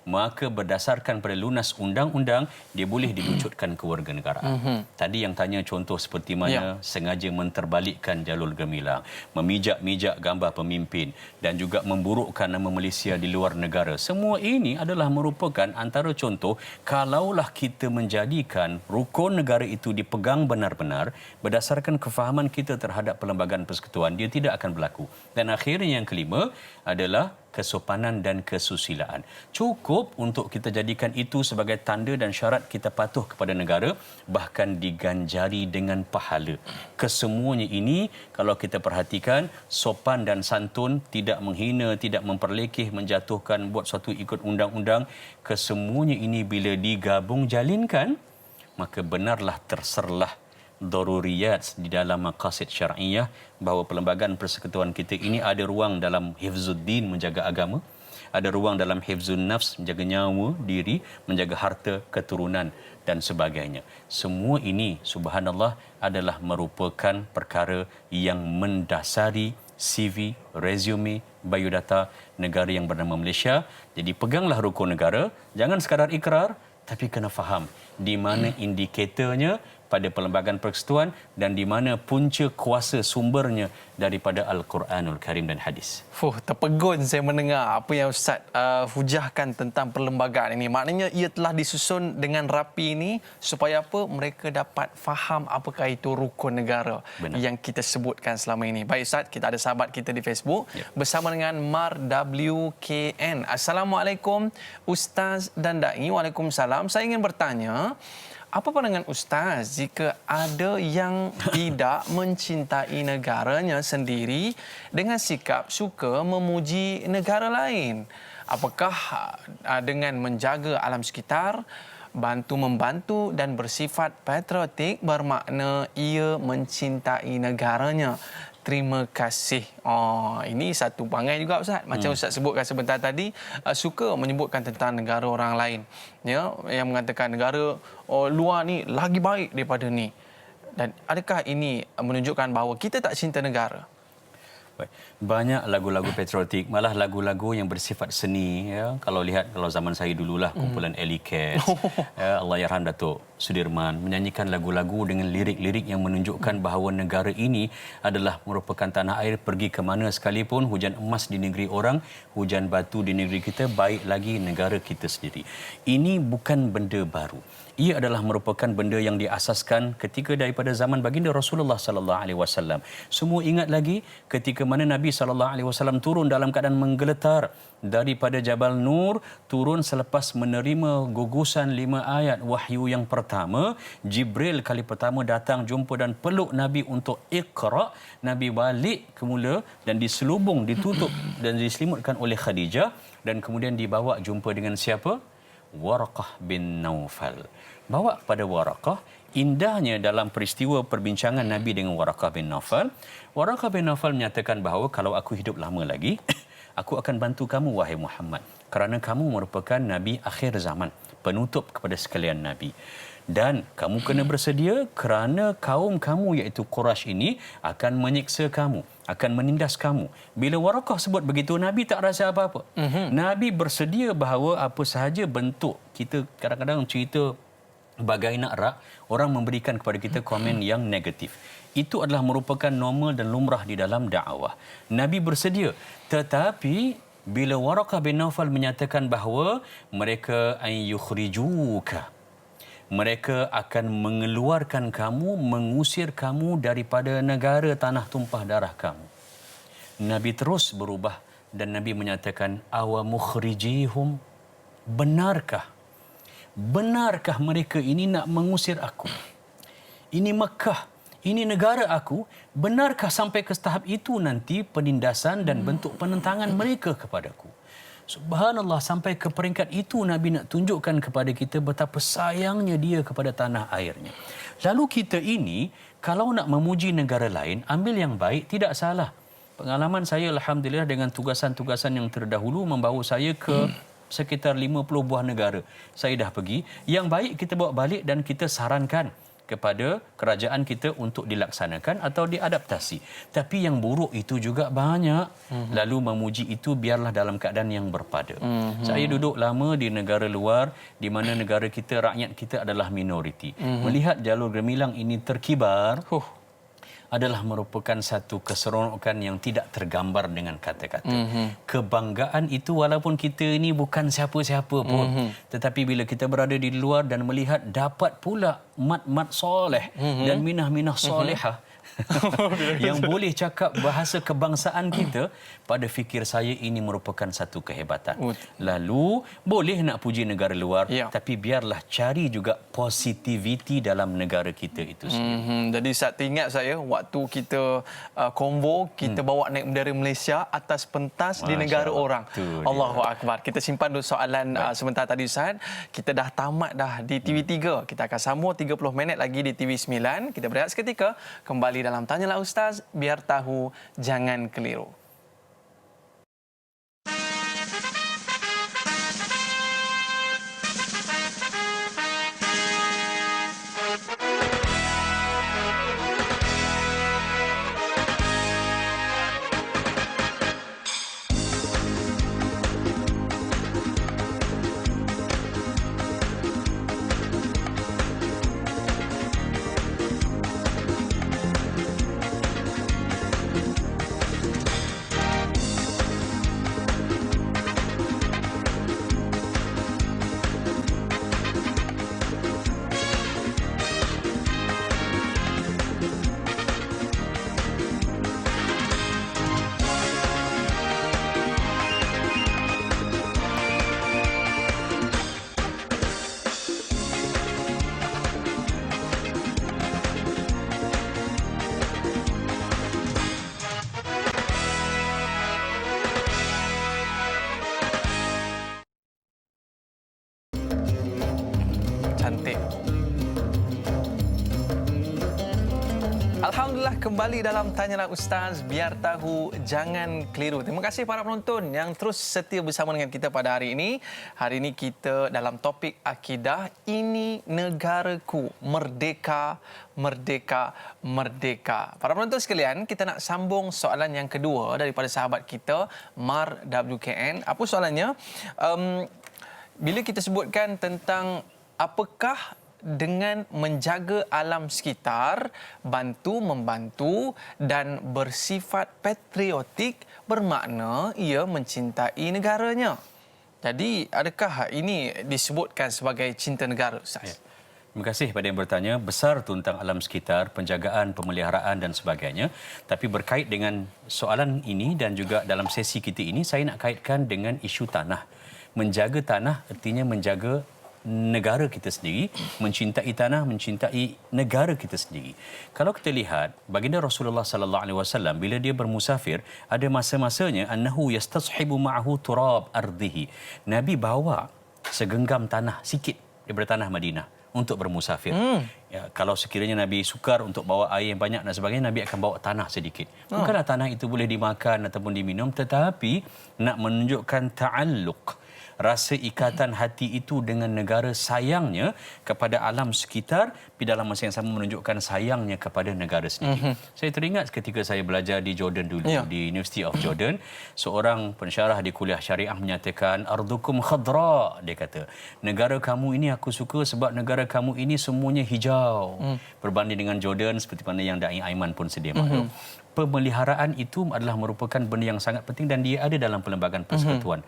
maka berdasarkan pada lunas undang-undang dia boleh dilucutkan kewarganegaraan. Tadi yang tanya contoh seperti mana sengaja menterbalikkan jalur gemilang, memijak-mijak gambar pemimpin dan juga memburukkan nama Malaysia di luar negara. Semua ini adalah merupakan antara contoh kalaulah kita menjadikan rukun negara itu dipegang benar-benar berdasarkan kefahaman kita terhadap perlembagaan persekutuan, dia tidak akan berlaku. Dan akhirnya yang kelima adalah kesopanan dan kesusilaan. Cukup untuk kita jadikan itu sebagai tanda dan syarat kita patuh kepada negara, bahkan diganjari dengan pahala. Kesemuanya ini, kalau kita perhatikan, sopan dan santun, tidak menghina, tidak memperlekeh, menjatuhkan, buat suatu ikut undang-undang, kesemuanya ini bila digabung jalinkan, maka benarlah terserlah daruriyat di dalam maqasid syar'iyah bahawa perlembagaan persekutuan kita ini ada ruang dalam hifzuddin, menjaga agama, ada ruang dalam hifzun nafs, menjaga nyawa diri, menjaga harta keturunan dan sebagainya. Semua ini subhanallah adalah merupakan perkara yang mendasari CV, resume, biodata negara yang bernama Malaysia. Jadi peganglah rukun negara, jangan sekadar ikrar, tapi kena faham di mana indikatornya pada perlembagaan persekutuan dan di mana punca kuasa sumbernya daripada Al-Quranul Karim dan hadis. Terpegun saya mendengar apa yang Ustaz hujahkan tentang perlembagaan ini. Maknanya ia telah disusun dengan rapi ini supaya apa? Mereka dapat faham apakah itu rukun negara. Benar. Yang kita sebutkan selama ini. Baik Ustaz, kita ada sahabat kita di Facebook bersama dengan Mar WKN. Assalamualaikum Ustaz dan Da'i. Waalaikumsalam. Saya ingin bertanya, apa pandangan Ustaz jika ada yang tidak mencintai negaranya sendiri dengan sikap suka memuji negara lain? Apakah dengan menjaga alam sekitar, bantu-membantu dan bersifat patriotik bermakna ia mencintai negaranya? Terima kasih. Ini satu pangai juga Ustaz. Macam Ustaz sebutkan sebentar tadi, suka menyebutkan tentang negara orang lain. Ya, yang mengatakan negara luar ni lagi baik daripada ni. Dan adakah ini menunjukkan bahawa kita tak cinta negara? Baik. Banyak lagu-lagu patriotik, malah lagu-lagu yang bersifat seni. Ya. Kalau zaman saya dululah, kumpulan Alley Cats, ya, Allahyarham Datuk Sudirman menyanyikan lagu-lagu dengan lirik-lirik yang menunjukkan bahawa negara ini adalah merupakan tanah air, pergi ke mana sekalipun, hujan emas di negeri orang, hujan batu di negeri kita, baik lagi negara kita sendiri. Ini bukan benda baru. Ia adalah merupakan benda yang diasaskan ketika daripada zaman baginda Rasulullah sallallahu alaihi wasallam. Semua ingat lagi ketika mana Nabi sallallahu alaihi wasallam turun dalam keadaan menggeletar daripada Jabal Nur, turun selepas menerima gugusan 5 ayat wahyu yang pertama. Jibril kali pertama datang jumpa dan peluk Nabi untuk Iqra. Nabi balik kemula dan diselubung, ditutup dan diselimutkan oleh Khadijah, dan kemudian dibawa jumpa dengan siapa? Waraqah bin Naufal. Bawa kepada Waraqah. Indahnya dalam peristiwa perbincangan Nabi dengan Waraqah bin Naufal, Waraqah bin Naufal menyatakan bahawa kalau aku hidup lama lagi, aku akan bantu kamu wahai Muhammad, kerana kamu merupakan Nabi akhir zaman, penutup kepada sekalian Nabi. Dan kamu kena bersedia kerana kaum kamu iaitu Quraisy ini akan menyiksa kamu, akan menindas kamu. Bila Waraqah sebut begitu, Nabi tak rasa apa-apa. Nabi bersedia bahawa apa sahaja bentuk, kita kadang-kadang cerita bagai nak rak, orang memberikan kepada kita komen yang negatif. Itu adalah merupakan normal dan lumrah di dalam dakwah. Nabi bersedia. Tetapi bila Waraqah bin Naufal menyatakan bahawa mereka ayyukhrijuka, mereka akan mengeluarkan kamu, mengusir kamu daripada negara tanah tumpah darah kamu. Nabi terus berubah dan Nabi menyatakan, awa mukhrijihum, benarkah mereka ini nak mengusir aku? Ini Mekah, ini negara aku. Benarkah sampai ke tahap itu nanti penindasan dan bentuk penentangan mereka kepadaku? Subhanallah, sampai ke peringkat itu Nabi nak tunjukkan kepada kita betapa sayangnya dia kepada tanah airnya. Lalu kita ini, kalau nak memuji negara lain, ambil yang baik, tidak salah. Pengalaman saya alhamdulillah dengan tugasan-tugasan yang terdahulu membawa saya ke sekitar 50 buah negara. Saya dah pergi. Yang baik kita bawa balik dan kita sarankan kepada kerajaan kita untuk dilaksanakan atau diadaptasi. Tapi yang buruk itu juga banyak. Lalu memuji itu biarlah dalam keadaan yang berpada. Saya duduk lama di negara luar di mana negara kita, rakyat kita adalah minoriti. Melihat jalur gemilang ini terkibar, adalah merupakan satu keseronokan yang tidak tergambar dengan kata-kata. Kebanggaan itu walaupun kita ini bukan siapa-siapa pun, tetapi bila kita berada di luar dan melihat dapat pula mat-mat soleh dan minah-minah solehah yang boleh cakap bahasa kebangsaan kita, pada fikir saya ini merupakan satu kehebatan. Lalu boleh nak puji negara luar, tapi biarlah cari juga positivity dalam negara kita itu sendiri. Jadi Ustaz teringat saya waktu kita konvo, kita bawa naik bendera Malaysia atas pentas di negara orang. Allahu Akbar. Kita simpan dulu soalan sebentar tadi Ustaz. Kita dah tamat dah di TV3. Kita akan sambung 30 minit lagi di TV9. Kita berehat seketika, kembali dalam Tanyalah Ustaz, biar tahu jangan keliru. Alhamdulillah kembali dalam Tanyalah Ustaz, biar tahu jangan keliru. Terima kasih para penonton yang terus setia bersama dengan kita pada hari ini. Hari ini kita dalam topik akidah, ini negaraku, merdeka, merdeka, merdeka. Para penonton sekalian, kita nak sambung soalan yang kedua daripada sahabat kita, Mar WKN. Apa soalannya? Bila kita sebutkan tentang apakah dengan menjaga alam sekitar, bantu-membantu dan bersifat patriotik bermakna ia mencintai negaranya. Jadi, adakah ini disebutkan sebagai cinta negara, Ustaz? Ya. Terima kasih pada yang bertanya. Besar tentang alam sekitar, penjagaan, pemeliharaan dan sebagainya. Tapi berkait dengan soalan ini dan juga dalam sesi kita ini, saya nak kaitkan dengan isu tanah. Menjaga tanah artinya menjaga negara kita sendiri, mencintai tanah, mencintai negara kita sendiri. Kalau kita lihat baginda Rasulullah sallallahu alaihi wasallam bila dia bermusafir, ada masa-masanya annahu yastashibu ma'ahu turab ardihi. Nabi bawa segenggam tanah sikit daripada tanah Madinah untuk bermusafir. Ya, kalau sekiranya Nabi sukar untuk bawa air yang banyak dan sebagainya, Nabi akan bawa tanah sedikit. Bukanlah tanah itu boleh dimakan ataupun diminum, tetapi nak menunjukkan ta'alluq, rasa ikatan hati itu dengan negara, sayangnya kepada alam sekitar, tapi dalam masa yang sama menunjukkan sayangnya kepada negara sendiri. Saya teringat ketika saya belajar di Jordan dulu, di University of Jordan, seorang pensyarah di kuliah syariah menyatakan, ardukum khadra, dia kata, negara kamu ini aku suka sebab negara kamu ini semuanya hijau. Berbanding dengan Jordan, seperti mana yang Da'i Aiman pun sedia maklum. Pemeliharaan itu adalah merupakan benda yang sangat penting dan dia ada dalam Perlembagaan Persekutuan.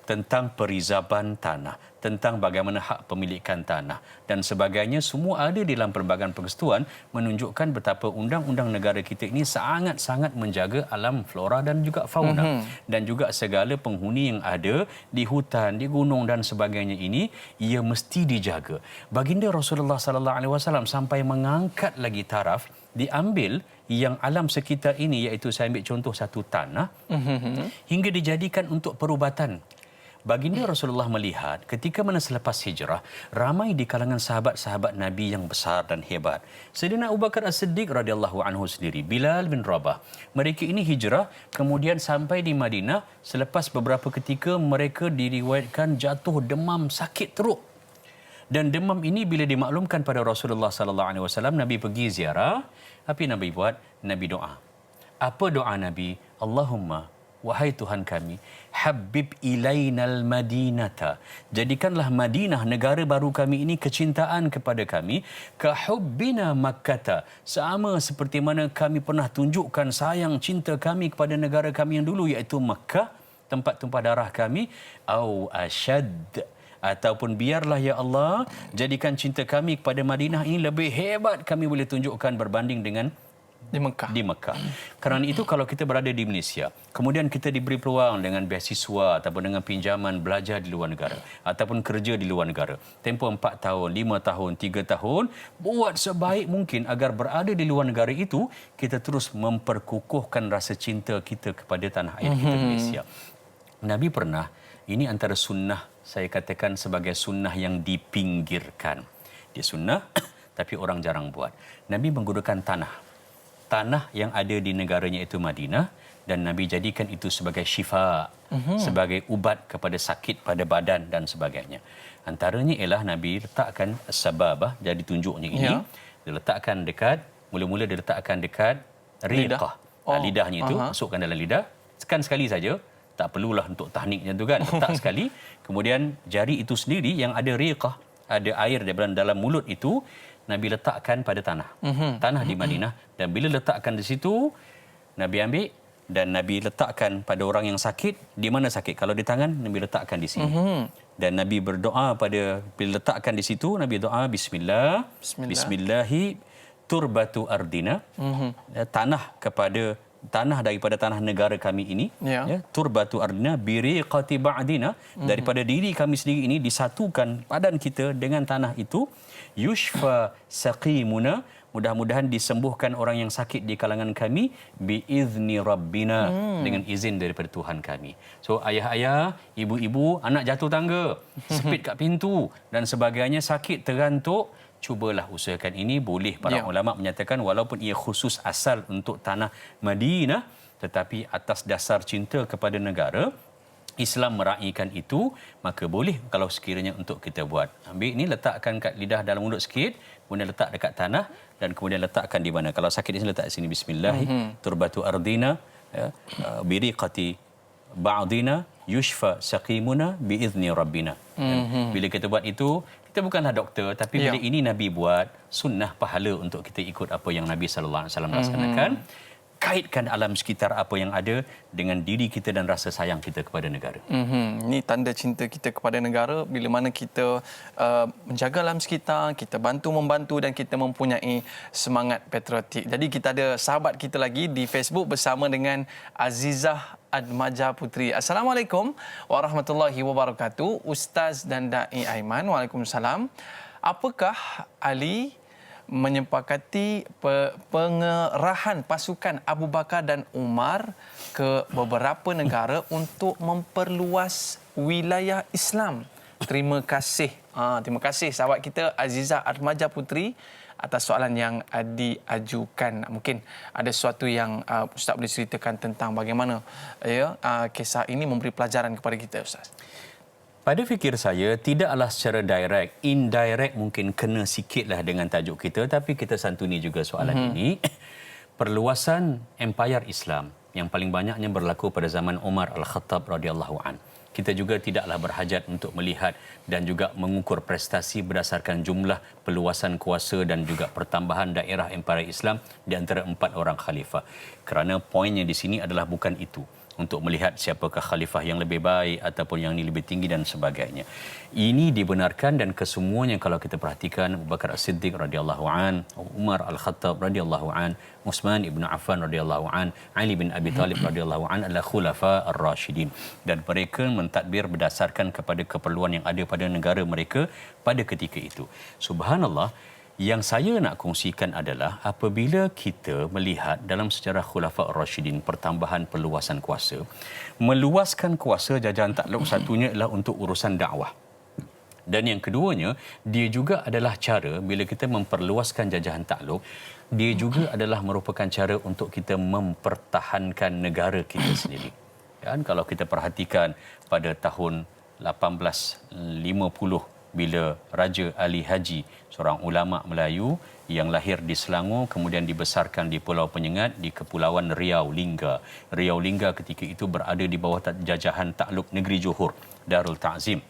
Tentang perizaban tanah, tentang bagaimana hak pemilikan tanah dan sebagainya, semua ada di dalam Perlembagaan Persekutuan, menunjukkan betapa undang-undang negara kita ini sangat-sangat menjaga alam flora dan juga fauna dan juga segala penghuni yang ada di hutan, di gunung dan sebagainya ini, ia mesti dijaga. Baginda Rasulullah sallallahu alaihi wasallam sampai mengangkat lagi taraf, diambil yang alam sekitar ini, iaitu saya ambil contoh satu tanah, hingga dijadikan untuk perubatan. Baginda Rasulullah melihat ketika mana selepas hijrah, ramai di kalangan sahabat-sahabat Nabi yang besar dan hebat. Sayyidina Abu Bakar As-Siddiq radhiyallahu anhu sendiri, Bilal bin Rabah. Mereka ini hijrah, kemudian sampai di Madinah. Selepas beberapa ketika mereka diriwayatkan jatuh demam sakit teruk. Dan demam ini bila dimaklumkan pada Rasulullah sallallahu alaihi wasallam, Nabi pergi ziarah. Apa yang Nabi buat? Nabi doa. Apa doa Nabi? Allahumma, wahai Tuhan kami, habib ilainal madinata, jadikanlah Madinah, negara baru kami ini, kecintaan kepada kami, kahubbina makkata, sama seperti mana kami pernah tunjukkan sayang cinta kami kepada negara kami yang dulu, iaitu Makkah, tempat tumpah darah kami, au asyad, ataupun biarlah ya Allah jadikan cinta kami kepada Madinah ini lebih hebat kami boleh tunjukkan berbanding dengan di Mekah. Kerana itu kalau kita berada di Malaysia, kemudian kita diberi peluang dengan beasiswa ataupun dengan pinjaman belajar di luar negara ataupun kerja di luar negara, tempoh 4 tahun, 5 tahun, 3 tahun, buat sebaik mungkin agar berada di luar negara itu, kita terus memperkukuhkan rasa cinta kita kepada tanah air kita Malaysia. Nabi pernah, ini antara sunnah, saya katakan sebagai sunnah yang dipinggirkan. Dia sunnah tapi orang jarang buat. Nabi menggunakan tanah yang ada di negaranya itu Madinah, dan Nabi jadikan itu sebagai syifa, sebagai ubat kepada sakit pada badan dan sebagainya. Antaranya ialah Nabi letakkan sababah, jadi tunjuknya ini, dia letakkan dekat, mula-mula dia letakkan dekat riqah. Lidahnya itu, masukkan dalam lidah, tekan sekali saja, tak perlulah untuk tahnik macam tu kan, letak sekali. Kemudian jari itu sendiri yang ada riqah, ada air daripada dalam mulut itu, Nabi letakkan pada tanah di Madinah. Dan bila letakkan di situ, Nabi ambil dan Nabi letakkan pada orang yang sakit. Di mana sakit? Kalau di tangan, Nabi letakkan di sini. Dan Nabi berdoa pada, bila letakkan di situ, Nabi doa Bismillahi turbatu ardina, tanah daripada tanah negara kami ini, turbatu ardina biriqati ba'dina, daripada diri kami sendiri ini disatukan badan kita dengan tanah itu, yushfa saqimuna, mudah-mudahan disembuhkan orang yang sakit di kalangan kami, biizni rabbina, dengan izin daripada Tuhan kami. So ayah-ayah, ibu-ibu, anak jatuh tangga, sepit kat pintu dan sebagainya, sakit, terantuk, cubalah usahakan ini. Boleh para ulama menyatakan walaupun ia khusus asal untuk tanah Madinah, tetapi atas dasar cinta kepada negara, Islam meraihkan itu, maka boleh kalau sekiranya untuk kita buat. Ambil ni, letakkan kat lidah dalam mulut sikit, kemudian letak dekat tanah dan kemudian letakkan di mana. Kalau sakit di sini, letak di sini. Bismillah. Turbatu ardina biriqati ba'dina yushfa saqimuna biizni rabbina. Bila kita buat itu, kita bukanlah doktor, tapi bila ini Nabi buat, sunnah pahala untuk kita ikut apa yang Nabi sallallahu alaihi wasallam laksanakan. Kaitkan alam sekitar apa yang ada dengan diri kita dan rasa sayang kita kepada negara. Ini tanda cinta kita kepada negara. Bila mana kita menjaga alam sekitar, kita membantu dan kita mempunyai semangat patriotik. Jadi kita ada sahabat kita lagi di Facebook bersama dengan Azizah Admaja Putri. Assalamualaikum warahmatullahi wabarakatuh. Ustaz dan Da'i Aiman. Waalaikumsalam. Apakah Ali menyepakati pengerahan pasukan Abu Bakar dan Umar ke beberapa negara untuk memperluas wilayah Islam? Terima kasih. Terima kasih sahabat kita Azizah Admaja Putri atas soalan yang diajukan. Mungkin ada sesuatu yang Ustaz boleh ceritakan tentang bagaimana kisah ini memberi pelajaran kepada kita, Ustaz. Pada fikir saya, tidaklah secara direct, indirect mungkin kena sikitlah dengan tajuk kita, tapi kita santuni juga soalan ini. Perluasan empayar Islam yang paling banyaknya berlaku pada zaman Umar Al-Khattab radhiyallahu an. Kita juga tidaklah berhajat untuk melihat dan juga mengukur prestasi berdasarkan jumlah peluasan kuasa dan juga pertambahan daerah empayar Islam di antara 4 orang khalifah. Kerana poinnya di sini adalah bukan itu, untuk melihat siapakah khalifah yang lebih baik ataupun yang ini lebih tinggi dan sebagainya. Ini dibenarkan dan kesemuanya kalau kita perhatikan, Abu Bakar As-Siddiq radhiyallahu an, Umar Al-Khattab radhiyallahu an, Uthman ibn Affan radhiyallahu an, Ali bin Abi Talib radhiyallahu an adalah khulafa ar-rasyidin, dan mereka mentadbir berdasarkan kepada keperluan yang ada pada negara mereka pada ketika itu. Subhanallah, yang saya nak kongsikan adalah apabila kita melihat dalam sejarah Khulafa' ar-Rasyidin pertambahan perluasan kuasa, meluaskan kuasa jajahan takluk satunya adalah untuk urusan dakwah. Dan yang keduanya, dia juga adalah cara bila kita memperluaskan jajahan takluk, dia juga adalah merupakan cara untuk kita mempertahankan negara kita sendiri. Dan kalau kita perhatikan pada tahun 1850 bila Raja Ali Haji, seorang ulama Melayu yang lahir di Selangor kemudian dibesarkan di Pulau Penyengat di Kepulauan Riau Lingga. Riau Lingga ketika itu berada di bawah jajahan takluk negeri Johor, Darul Ta'zim.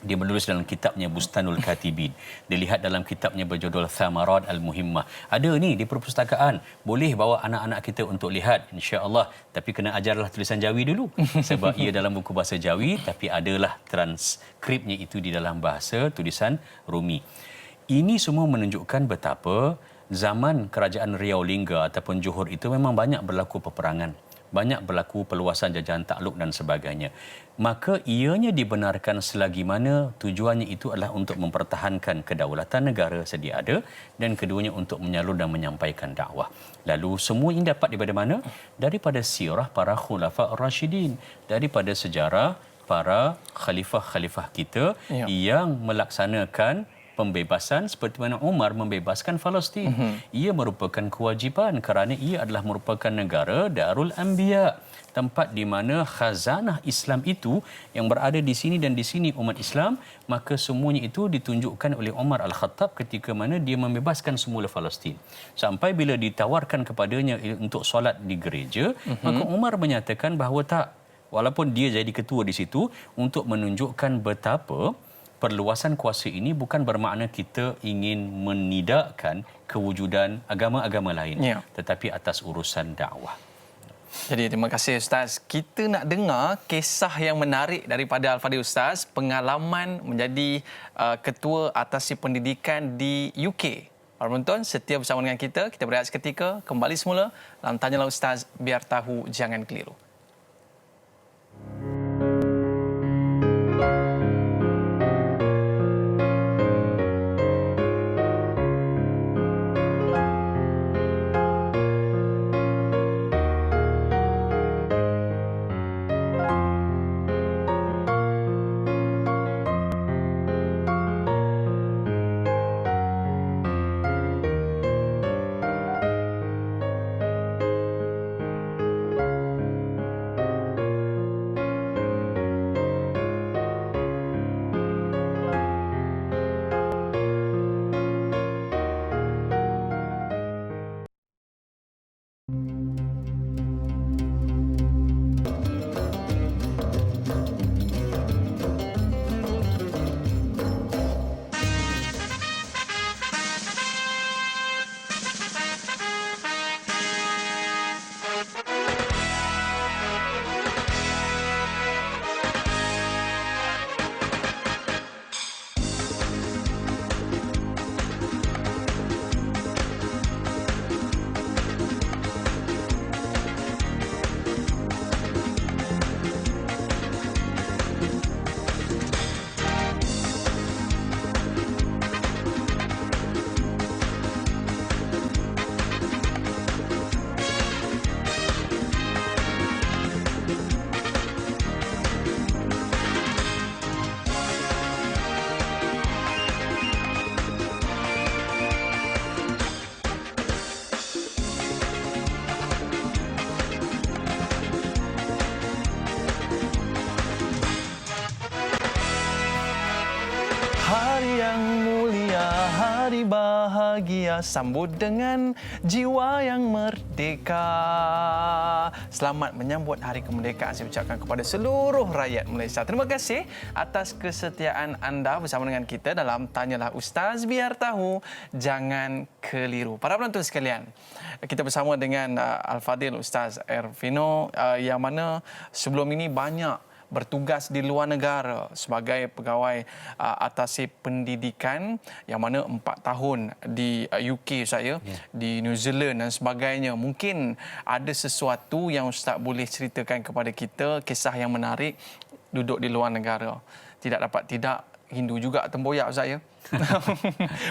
Dia menulis dalam kitabnya Bustanul Katibin. Dilihat dalam kitabnya berjudul Thamarat Al-Muhimmah. Ada ni di perpustakaan. Boleh bawa anak-anak kita untuk lihat, insya-Allah. Tapi kena ajarlah tulisan Jawi dulu. Sebab ia dalam buku bahasa Jawi, tapi adalah transkripnya itu di dalam bahasa tulisan Rumi. Ini semua menunjukkan betapa zaman kerajaan Riau Lingga ataupun Johor itu memang banyak berlaku peperangan. Banyak berlaku peluasan jajahan takluk dan sebagainya. Maka ianya dibenarkan selagi mana tujuannya itu adalah untuk mempertahankan kedaulatan negara sedia ada dan keduanya untuk menyalur dan menyampaikan dakwah. Lalu semua ini dapat daripada mana? Daripada sirah para khulafa ar-rasyidin, daripada sejarah para khalifah-khalifah kita yang melaksanakan pembebasan seperti mana Umar membebaskan Palestin. Ia merupakan kewajipan kerana ia adalah merupakan negara Darul Anbiya, tempat di mana khazanah Islam itu yang berada di sini dan di sini umat Islam, maka semuanya itu ditunjukkan oleh Umar Al-Khattab ketika mana dia membebaskan semula Palestin. Sampai bila ditawarkan kepadanya untuk solat di gereja, maka Umar menyatakan bahawa tak, walaupun dia jadi ketua di situ, untuk menunjukkan betapa perluasan kuasa ini bukan bermakna kita ingin menidakkan kewujudan agama-agama lain, tetapi atas urusan dakwah. Jadi terima kasih Ustaz. Kita nak dengar kisah yang menarik daripada Al-Fadhil Ustaz, pengalaman menjadi ketua atasi pendidikan di UK. Para penonton, setia bersama dengan kita. Kita berehat seketika, kembali semula dalam Tanyalah Ustaz, biar tahu jangan keliru. hari bahagia, sambut dengan jiwa yang merdeka. Selamat menyambut Hari Kemerdekaan saya ucapkan kepada seluruh rakyat Malaysia. Terima kasih atas kesetiaan anda bersama dengan kita dalam Tanyalah Ustaz, biar tahu, jangan keliru. Para penonton sekalian, kita bersama dengan Al-Fadhil Ustaz Ervino yang mana sebelum ini banyak bertugas di luar negara sebagai pegawai atasi pendidikan, yang mana 4 tahun di UK saya, di New Zealand dan sebagainya. Mungkin ada sesuatu yang Ustaz boleh ceritakan kepada kita, kisah yang menarik duduk di luar negara. Tidak dapat tidak, Hindu juga tempoyak Ustaz ya.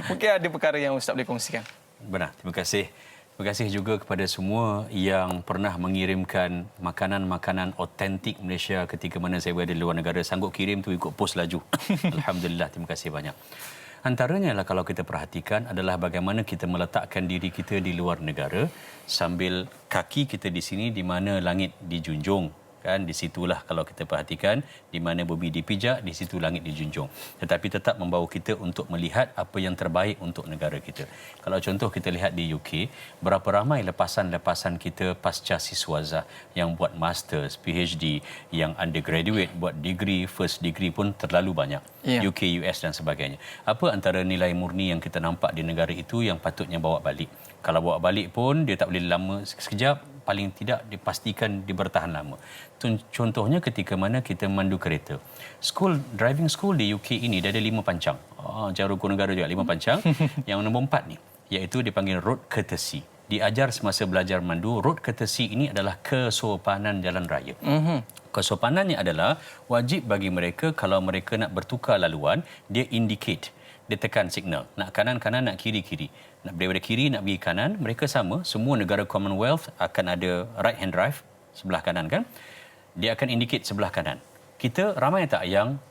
Mungkin ada perkara yang Ustaz boleh kongsikan. Benar, terima kasih. Terima kasih juga kepada semua yang pernah mengirimkan makanan-makanan autentik Malaysia ketika mana saya berada di luar negara. Sanggup kirim tu ikut pos laju. Alhamdulillah, terima kasih banyak. Antaranya lah kalau kita perhatikan adalah bagaimana kita meletakkan diri kita di luar negara sambil kaki kita di sini di mana langit dijunjung. Kan, di situlah kalau kita perhatikan di mana bumi dipijak, di situ langit dijunjung. Tetapi tetap membawa kita untuk melihat apa yang terbaik untuk negara kita. Kalau contoh kita lihat di UK, berapa ramai lepasan-lepasan kita pasca siswaza yang buat masters, PhD, yang undergraduate buat degree, first degree pun terlalu banyak. UK, US dan sebagainya. Apa antara nilai murni yang kita nampak di negara itu yang patutnya bawa balik? Kalau bawa balik pun dia tak boleh lama sekejap, paling tidak dipastikan dia bertahan lama. Contohnya ketika mana kita memandu kereta. Driving school di UK ini dia ada 5 pancang. Cara hukum negara juga 5 pancang. Yang nombor 4 ni, iaitu dipanggil road courtesy. Diajar semasa belajar mandu, road courtesy ini adalah kesopanan jalan raya. Kesopanannya adalah wajib bagi mereka kalau mereka nak bertukar laluan, dia indicate. Dia tekan signal. Nak kanan-kanan, nak kiri-kiri. Nak daripada kiri, nak pergi kanan. Mereka sama. Semua negara Commonwealth akan ada right hand drive sebelah kanan kan. Dia akan indicate sebelah kanan. Kita ramai tak yang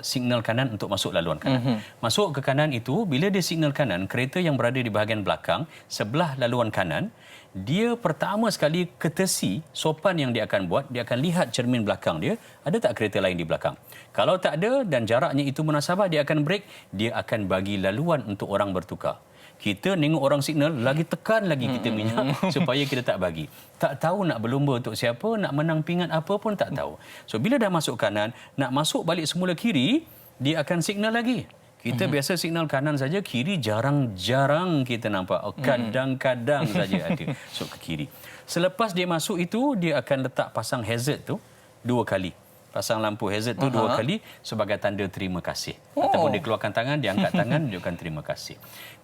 signal kanan untuk masuk laluan kanan. Masuk ke kanan itu, bila dia signal kanan, kereta yang berada di bahagian belakang, sebelah laluan kanan, dia pertama sekali courtesy, sopan yang dia akan buat, dia akan lihat cermin belakang dia, ada tak kereta lain di belakang. Kalau tak ada dan jaraknya itu munasabah, dia akan break, dia akan bagi laluan untuk orang bertukar. Kita tengok orang signal, lagi tekan lagi kita minyak supaya kita tak bagi. Tak tahu nak berlumba untuk siapa, nak menang pingat apa pun tak tahu. So bila dah masuk kanan, nak masuk balik semula kiri, dia akan signal lagi. Kita biasa signal kanan saja, kiri jarang-jarang kita nampak. Kadang-kadang saja ada. So ke kiri. Selepas dia masuk itu, dia akan letak pasang hazard tu 2 kali. Pasang lampu hazard tu 2 kali sebagai tanda terima kasih. Ataupun dia keluarkan tangan, dia angkat tangan, dia akan terima kasih.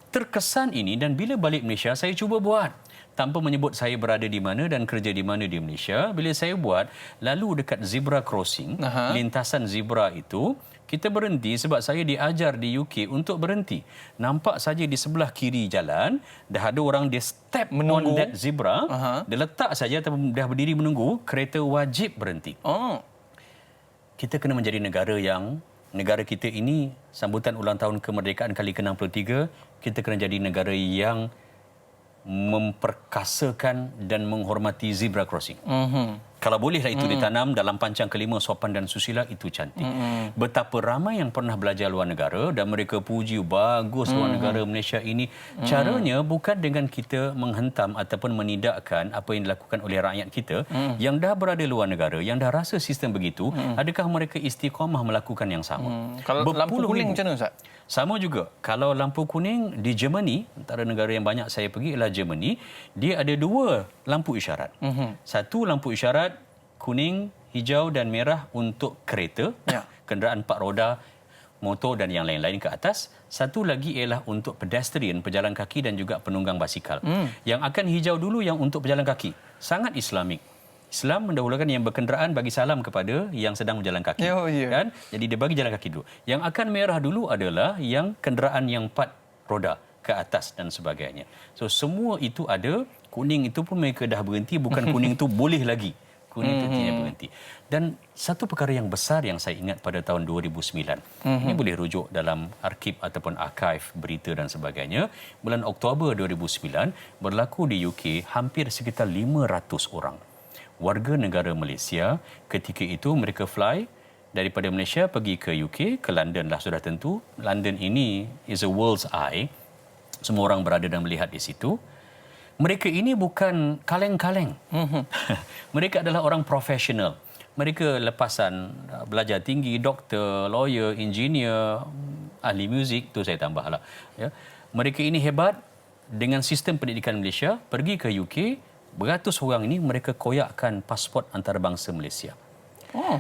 Terkesan ini, dan bila balik Malaysia saya cuba buat tanpa menyebut saya berada di mana dan kerja di mana di Malaysia. Bila saya buat, lalu dekat zebra crossing, lintasan zebra itu, kita berhenti sebab saya diajar di UK untuk berhenti. Nampak saja di sebelah kiri jalan, dah ada orang dia step menunggu on that zebra, dia letak saja ataupun dah berdiri menunggu, kereta wajib berhenti. Kita kena menjadi negara kita ini sambutan ulang tahun kemerdekaan kali ke-63, kita kena jadi negara yang memperkasakan dan menghormati zebra crossing. Kalau bolehlah itu ditanam dalam pancang kelima sopan dan susila, itu cantik. Betapa ramai yang pernah belajar luar negara dan mereka puji bagus luar negara Malaysia ini. Caranya bukan dengan kita menghentam ataupun menidakkan apa yang dilakukan oleh rakyat kita yang dah berada luar negara, yang dah rasa sistem begitu, adakah mereka istiqamah melakukan yang sama? Kalau lampu kuning macam mana Ustaz? Sama juga. Kalau lampu kuning di Germany, antara negara yang banyak saya pergi ialah Germany, dia ada 2 lampu isyarat. Satu lampu isyarat kuning, hijau dan merah untuk kereta, kenderaan 4 roda, motor dan yang lain-lain ke atas. Satu lagi ialah untuk pedestrian, pejalan kaki dan juga penunggang basikal. Yang akan hijau dulu yang untuk pejalan kaki. Sangat Islamik. Islam mendahulukan yang berkenderaan bagi salam kepada yang sedang berjalan kaki. Kan? Jadi dia bagi jalan kaki dulu. Yang akan merah dulu adalah yang kenderaan yang 4 roda ke atas dan sebagainya. So semua itu ada. Kuning itu pun mereka dah berhenti. Bukan kuning itu boleh lagi. Kuning itu tidak berhenti. Dan satu perkara yang besar yang saya ingat pada tahun 2009. Ini boleh rujuk dalam arkib ataupun archive berita dan sebagainya. Bulan Oktober 2009 berlaku di UK hampir sekitar 500 orang. Warga negara Malaysia ketika itu mereka fly daripada Malaysia pergi ke UK, ke London lah sudah tentu. London ini is a world's eye. semua orang berada dan melihat di situ. Mereka ini bukan kaleng-kaleng. Mereka adalah orang profesional. Mereka lepasan belajar tinggi, doktor, lawyer, engineer, ahli muzik, tu saya tambahlah. Ya. Mereka ini hebat dengan sistem pendidikan Malaysia, pergi ke UK, beratus orang ini mereka koyakkan pasport antarabangsa Malaysia.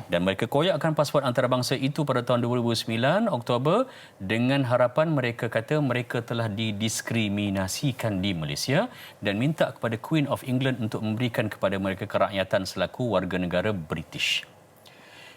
Dan mereka koyakkan pasport antarabangsa itu pada tahun 2009 Oktober dengan harapan mereka kata mereka telah didiskriminasikan di Malaysia dan minta kepada Queen of England untuk memberikan kepada mereka kerakyatan selaku warga negara British.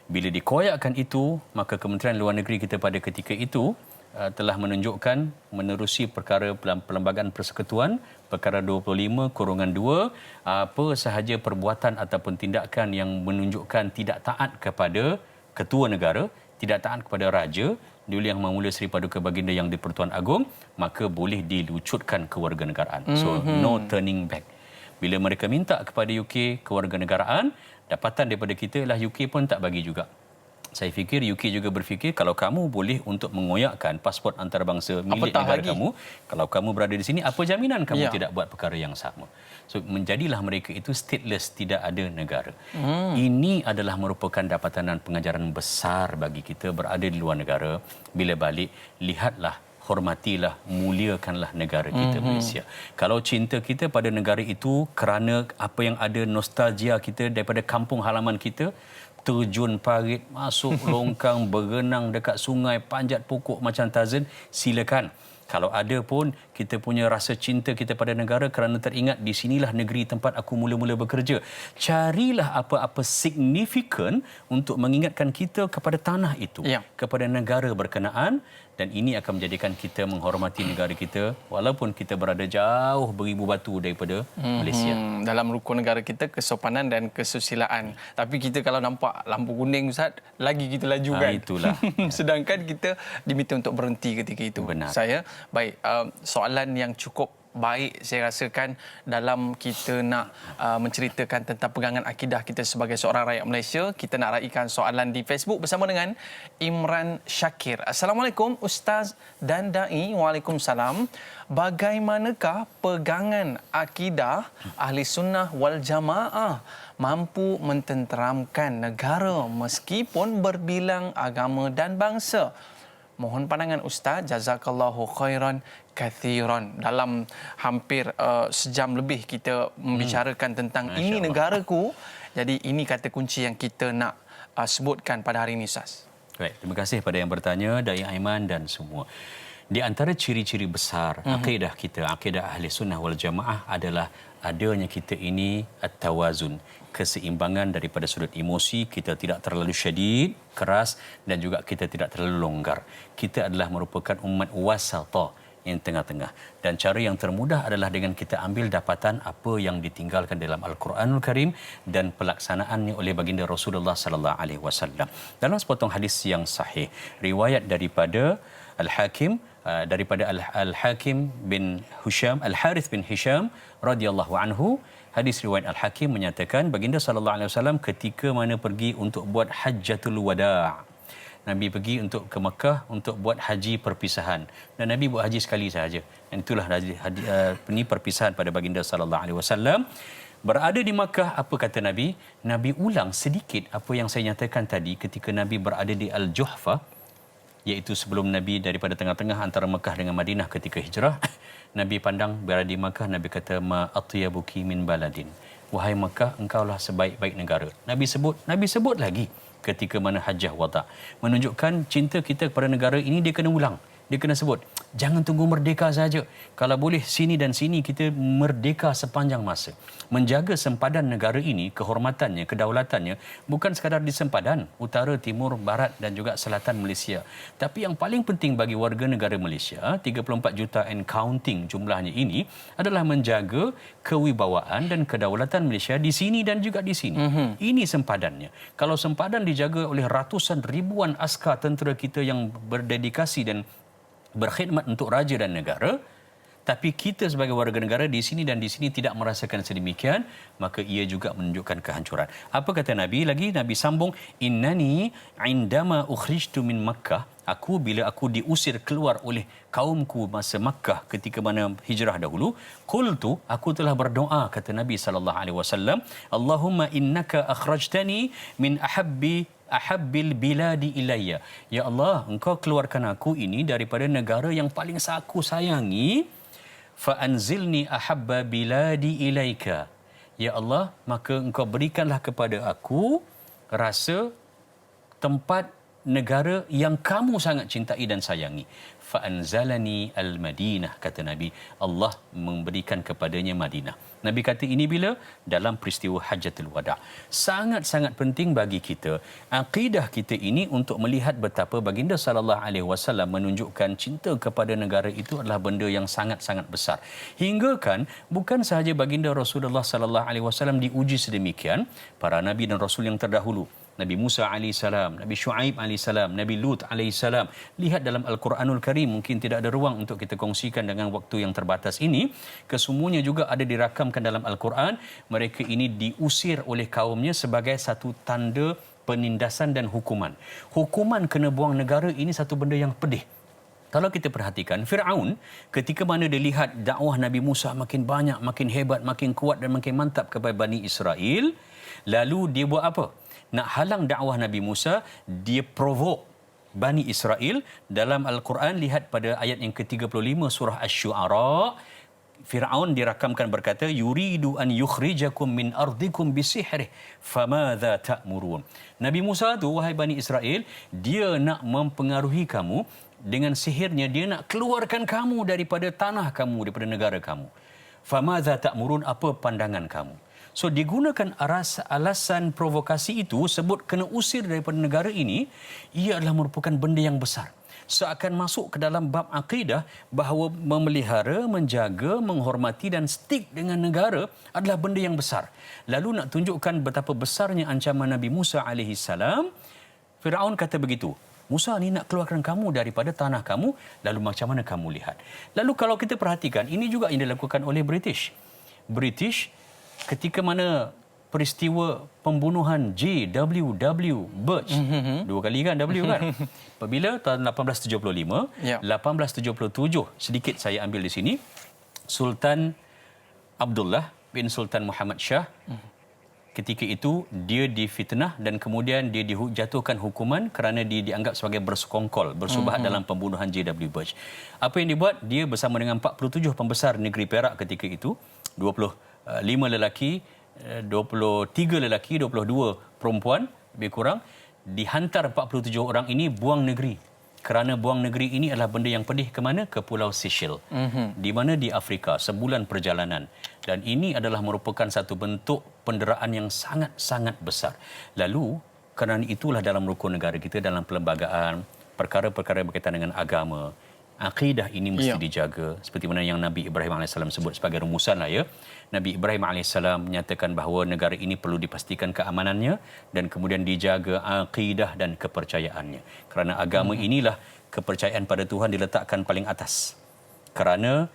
Bila dikoyakkan itu, maka Kementerian Luar Negeri kita pada ketika itu telah menunjukkan menerusi perkara Perlembagaan Persekutuan perkara 25/2 apa sahaja perbuatan ataupun tindakan yang menunjukkan tidak taat kepada ketua negara, tidak taat kepada raja, Duli Yang Maha Mulia Seri Paduka Baginda Yang di-Pertuan Agong, maka boleh dilucutkan kewarganegaraan. So no turning back. Bila mereka minta kepada UK kewarganegaraan, dapatan daripada kita ialah UK pun tak bagi juga. Saya fikir UK juga berfikir kalau kamu boleh untuk mengoyakkan pasport antarabangsa milik negara kamu, kalau kamu berada di sini, apa jaminan kamu tidak buat perkara yang sama? So menjadilah mereka itu stateless, tidak ada negara. Ini adalah merupakan dapatan dan pengajaran besar bagi kita berada di luar negara. Bila balik, lihatlah, hormatilah, muliakanlah negara kita Malaysia. Kalau cinta kita pada negara itu kerana apa yang ada nostalgia kita daripada kampung halaman kita, terjun parit, masuk longkang, berenang dekat sungai, panjat pokok macam Tarzan, silakan. Kalau ada pun kita punya rasa cinta kita pada negara kerana teringat di sinilah negeri tempat aku mula-mula bekerja. Carilah apa-apa signifikan untuk mengingatkan kita kepada tanah itu, kepada negara berkenaan, dan ini akan menjadikan kita menghormati negara kita walaupun kita berada jauh beribu batu daripada Malaysia. Dalam rukun negara kita, kesopanan dan kesusilaan. Tapi kita kalau nampak lampu kuning, Ustaz, lagi kita laju kan? Itulah. Sedangkan kita diminta untuk berhenti ketika itu. Benar. Baik, soalan yang cukup baik saya rasakan dalam kita nak menceritakan tentang pegangan akidah kita sebagai seorang rakyat Malaysia. Kita nak raikan soalan di Facebook bersama dengan Imran Syakir. Assalamualaikum Ustaz dan Da'i. Waalaikumsalam. Bagaimanakah pegangan akidah Ahli Sunnah wal Jamaah mampu mententeramkan negara meskipun berbilang agama dan bangsa? Mohon pandangan Ustaz. Jazakallahu khairan kathiran. Dalam hampir sejam lebih kita membicarakan tentang ini negaraku. Jadi ini kata kunci yang kita nak sebutkan pada hari ini, Ustaz. Baik, terima kasih pada yang bertanya, Dai Aiman dan semua. Di antara ciri-ciri besar akidah kita, akidah Ahli Sunnah wal Jamaah adalah adanya kita ini at-tawazun, keseimbangan daripada sudut emosi. Kita tidak terlalu syadid, keras, dan juga kita tidak terlalu longgar. Kita adalah merupakan umat wasata yang tengah-tengah. Dan cara yang termudah adalah dengan kita ambil dapatan apa yang ditinggalkan dalam Al-Quranul Karim dan pelaksanaannya oleh baginda Rasulullah sallallahu alaihi wasallam. Dalam sepotong hadis yang sahih, riwayat daripada Al-Hakim, daripada Al-Hakim bin Hisham, Al-Harith bin Hisham radhiyallahu anhu, hadis riwayat Al-Hakim menyatakan baginda sallallahu alaihi wasallam ketika mana pergi untuk buat Hajjatul Wada'. Nabi pergi untuk ke Mekah untuk buat haji perpisahan, dan Nabi buat haji sekali sahaja. Dan itulah ini perpisahan pada baginda sallallahu alaihi wasallam. Berada di Makkah, apa kata Nabi? Nabi ulang sedikit apa yang saya nyatakan tadi ketika Nabi berada di Al-Juhfa, iaitu sebelum Nabi daripada tengah-tengah antara Mekah dengan Madinah ketika hijrah. Nabi pandang berada di Makkah, Nabi kata ma atyabuki min baladin. Wahai Makkah, engkaulah sebaik-baik negara. Nabi sebut lagi ketika mana Hajjah Wada'. Menunjukkan cinta kita kepada negara ini, dia kena ulang. Dia kena sebut. Jangan tunggu merdeka saja. Kalau boleh sini dan sini kita merdeka sepanjang masa. Menjaga sempadan negara ini, kehormatannya, kedaulatannya, bukan sekadar di sempadan utara, timur, barat dan juga selatan Malaysia. Tapi yang paling penting bagi warga negara Malaysia, 34 juta and counting jumlahnya ini, adalah menjaga kewibawaan dan kedaulatan Malaysia di sini dan juga di sini. Ini sempadannya. Kalau sempadan dijaga oleh ratusan ribuan askar tentera kita yang berdedikasi dan berkhidmat untuk raja dan negara, tapi kita sebagai warga negara di sini dan di sini tidak merasakan sedemikian, maka ia juga menunjukkan kehancuran. Apa kata Nabi lagi? Nabi sambung, innani indama ukhrijtu min Makkah, bila aku diusir keluar oleh kaumku masa Makkah ketika mana hijrah dahulu, qultu, aku telah berdoa, kata Nabi sallallahu alaihi wasallam, Allahumma innaka akhrajtani min ahabbil biladi ilayya. Ya Allah, engkau keluarkan aku ini daripada negara yang paling aku sayangi, fa anzilni ahabba biladi ilaika. Ya Allah, maka engkau berikanlah kepada aku rasa tempat negara yang kamu sangat cintai dan sayangi. Fa anzalani al-Madinah, kata Nabi, Allah memberikan kepadanya Madinah. Nabi kata ini bila? Dalam peristiwa Hajjatul Wada'. Sangat-sangat penting bagi kita, akidah kita ini, untuk melihat betapa baginda sallallahu alaihi wasallam menunjukkan cinta kepada negara itu adalah benda yang sangat-sangat besar. Hingga kan bukan sahaja baginda Rasulullah sallallahu alaihi wasallam diuji sedemikian, para nabi dan rasul yang terdahulu, Nabi Musa AS, Nabi Shu'aib AS, Nabi Lut AS. Lihat dalam Al-Quranul Karim, mungkin tidak ada ruang untuk kita kongsikan dengan waktu yang terbatas ini. Kesemuanya juga ada dirakamkan dalam Al-Quran. Mereka ini diusir oleh kaumnya sebagai satu tanda penindasan dan hukuman. Hukuman kena buang negara ini satu benda yang pedih. Kalau kita perhatikan, Fir'aun ketika mana dia lihat dakwah Nabi Musa makin banyak, makin hebat, makin kuat dan makin mantap kepada Bani Israel, lalu dia buat apa? Nak halang dakwah Nabi Musa, dia provoke Bani Israel. Dalam Al-Quran, lihat pada ayat yang ke-35 surah Asy-Syu'ara, Fir'aun dirakamkan berkata, yuridu an yukhrijakum min ardikum bisihrih famadha ta'murun. Nabi Musa tu, wahai Bani Israel, dia nak mempengaruhi kamu dengan sihirnya, dia nak keluarkan kamu daripada tanah kamu, daripada negara kamu. Famadha ta'murun, apa pandangan kamu? So digunakan alasan provokasi itu, sebut kena usir daripada negara ini, ia adalah merupakan benda yang besar. Seakan masuk ke dalam bab akidah bahawa memelihara, menjaga, menghormati dan stick dengan negara adalah benda yang besar. Lalu nak tunjukkan betapa besarnya ancaman Nabi Musa AS, Firaun kata begitu, Musa ni nak keluarkan kamu daripada tanah kamu, lalu macam mana kamu lihat? Lalu kalau kita perhatikan, ini juga yang dilakukan oleh British ketika mana peristiwa pembunuhan J.W.W. Birch, dua kali kan W kan, apabila tahun 1875, 1877, sedikit saya ambil di sini, Sultan Abdullah bin Sultan Muhammad Shah, ketika itu dia difitnah dan kemudian dia dijatuhkan hukuman kerana dia dianggap sebagai bersekongkol, bersubahat dalam pembunuhan J.W. Birch. Apa yang dibuat? Dia bersama dengan 47 pembesar negeri Perak ketika itu, 25 lelaki, 23 lelaki, 22 perempuan, lebih kurang, dihantar 47 orang ini buang negeri. Kerana buang negeri ini adalah benda yang pedih. Ke mana? Ke Pulau Seychelles. Di mana? Di Afrika. Sebulan perjalanan. Dan ini adalah merupakan satu bentuk penderaan yang sangat-sangat besar. Lalu, kerana itulah dalam rukun negara kita, dalam perlembagaan, perkara-perkara berkaitan dengan agama, akidah ini mesti dijaga. Seperti mana yang Nabi Ibrahim AS sebut sebagai rumusan lah ya. Nabi Ibrahim AS menyatakan bahawa negara ini perlu dipastikan keamanannya dan kemudian dijaga akidah dan kepercayaannya. Kerana agama inilah kepercayaan pada Tuhan diletakkan paling atas. Kerana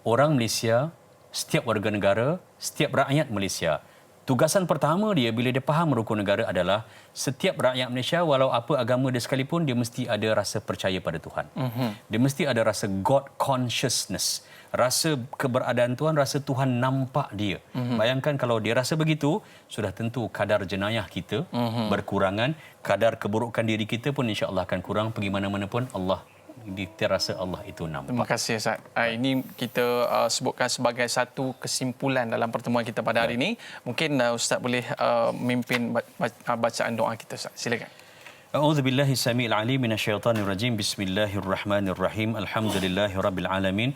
orang Malaysia, setiap warga negara, setiap rakyat Malaysia, tugasan pertama dia bila dia faham rukun negara adalah setiap rakyat Malaysia, walau apa agama dia sekalipun, dia mesti ada rasa percaya pada Tuhan. Dia mesti ada rasa God consciousness. Rasa keberadaan Tuhan, rasa Tuhan nampak dia. Bayangkan kalau dia rasa begitu, sudah tentu kadar jenayah kita berkurangan, kadar keburukan diri kita pun insya-Allah akan kurang. Pergi mana-mana pun Allah, dia rasa Allah itu nampak. Terima kasih Ustaz. Ini kita sebutkan sebagai satu kesimpulan dalam pertemuan kita pada hari ini. Mungkin Ustaz boleh memimpin bacaan doa kita, Ustaz. Silakan. A'udzubillahi samiil alim minasyaitonir rajim. Bismillahirrahmanirrahim. Alhamdulillahirabbil alamin.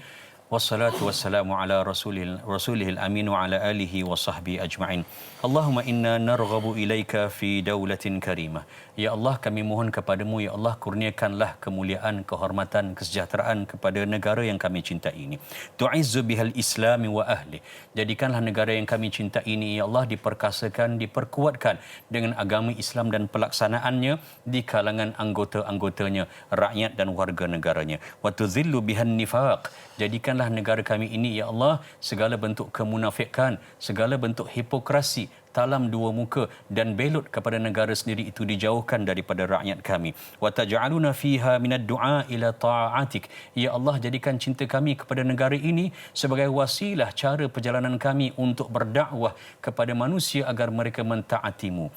Wassalatu wassalamu ala rasulihil amin wa ala alihi wa sahbihi ajma'in. Allahumma inna narghabu ilaika fi daulatin karimah. Ya Allah, kami mohon kepadamu, ya Allah, kurniakanlah kemuliaan, kehormatan, kesejahteraan kepada negara yang kami cintai ini. Tu'izzu bihal islami wa ahli. Jadikanlah negara yang kami cintai ini, ya Allah, diperkasakan, diperkuatkan dengan agama Islam dan pelaksanaannya di kalangan anggota-anggotanya, rakyat dan warga negaranya. Wa tuzillu bihan nifaq. Jadikan jadikanlah negara kami ini ya Allah segala bentuk kemunafikan, segala bentuk hipokrasi, talam dua muka dan belut kepada negara sendiri itu dijauhkan daripada rakyat kami. Wa taj'aluna fiha minad du'a ila ta'atik. Ya Allah, jadikan cinta kami kepada negara ini sebagai wasilah cara perjalanan kami untuk berdakwah kepada manusia agar mereka mentaatimu.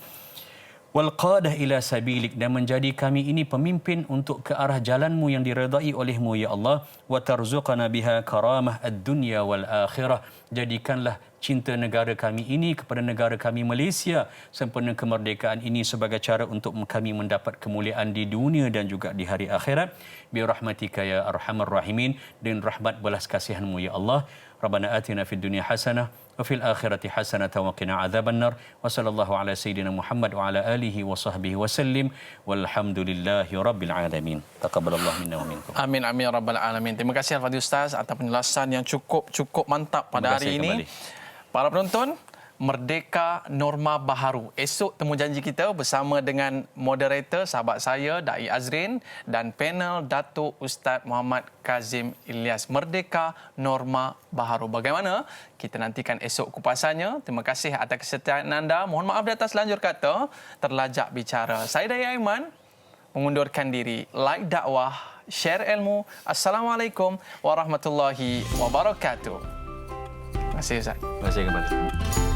Wal qadah ila sabilik, dan menjadi kami ini pemimpin untuk ke arah jalanmu yang diredai olehmu ya Allah. Wa tarzuqana biha karamah ad-dunya wal akhirah. Jadikanlah cinta negara kami ini kepada negara kami Malaysia, sempena kemerdekaan ini sebagai cara untuk kami mendapat kemuliaan di dunia dan juga di hari akhirat. Bi rahmatika ya arhamar rahimin, dengan rahmat belas kasihanmu ya Allah. Rabbana atina fid dunya hasanah wa fil akhirati hasanah wa qina adzabannar. Wa sallallahu ala sayyidina Muhammad wa ala alihi wa sahbihi wa sallim. Walhamdulillahi rabbil alamin. Taqabbalallahu minna wa minkum. Amin amin ya rabbal alamin. Terima kasih Al-Fadhil Ustaz atas penjelasan yang cukup mantap pada hari ini. Para penonton, Merdeka Norma Baharu. Esok temu janji kita bersama dengan moderator sahabat saya Dai Azrin dan panel Datuk Ustaz Muhammad Kazim Ilyas. Merdeka Norma Baharu. Bagaimana? Kita nantikan esok kupasannya. Terima kasih atas kesetiaan anda. Mohon maaf di atas lanjur kata terlajak bicara. Saya Dai Aiman mengundurkan diri. Like dakwah, share ilmu. Assalamualaikum warahmatullahi wabarakatuh. Terima kasih Ustaz. Terima kasih kembali.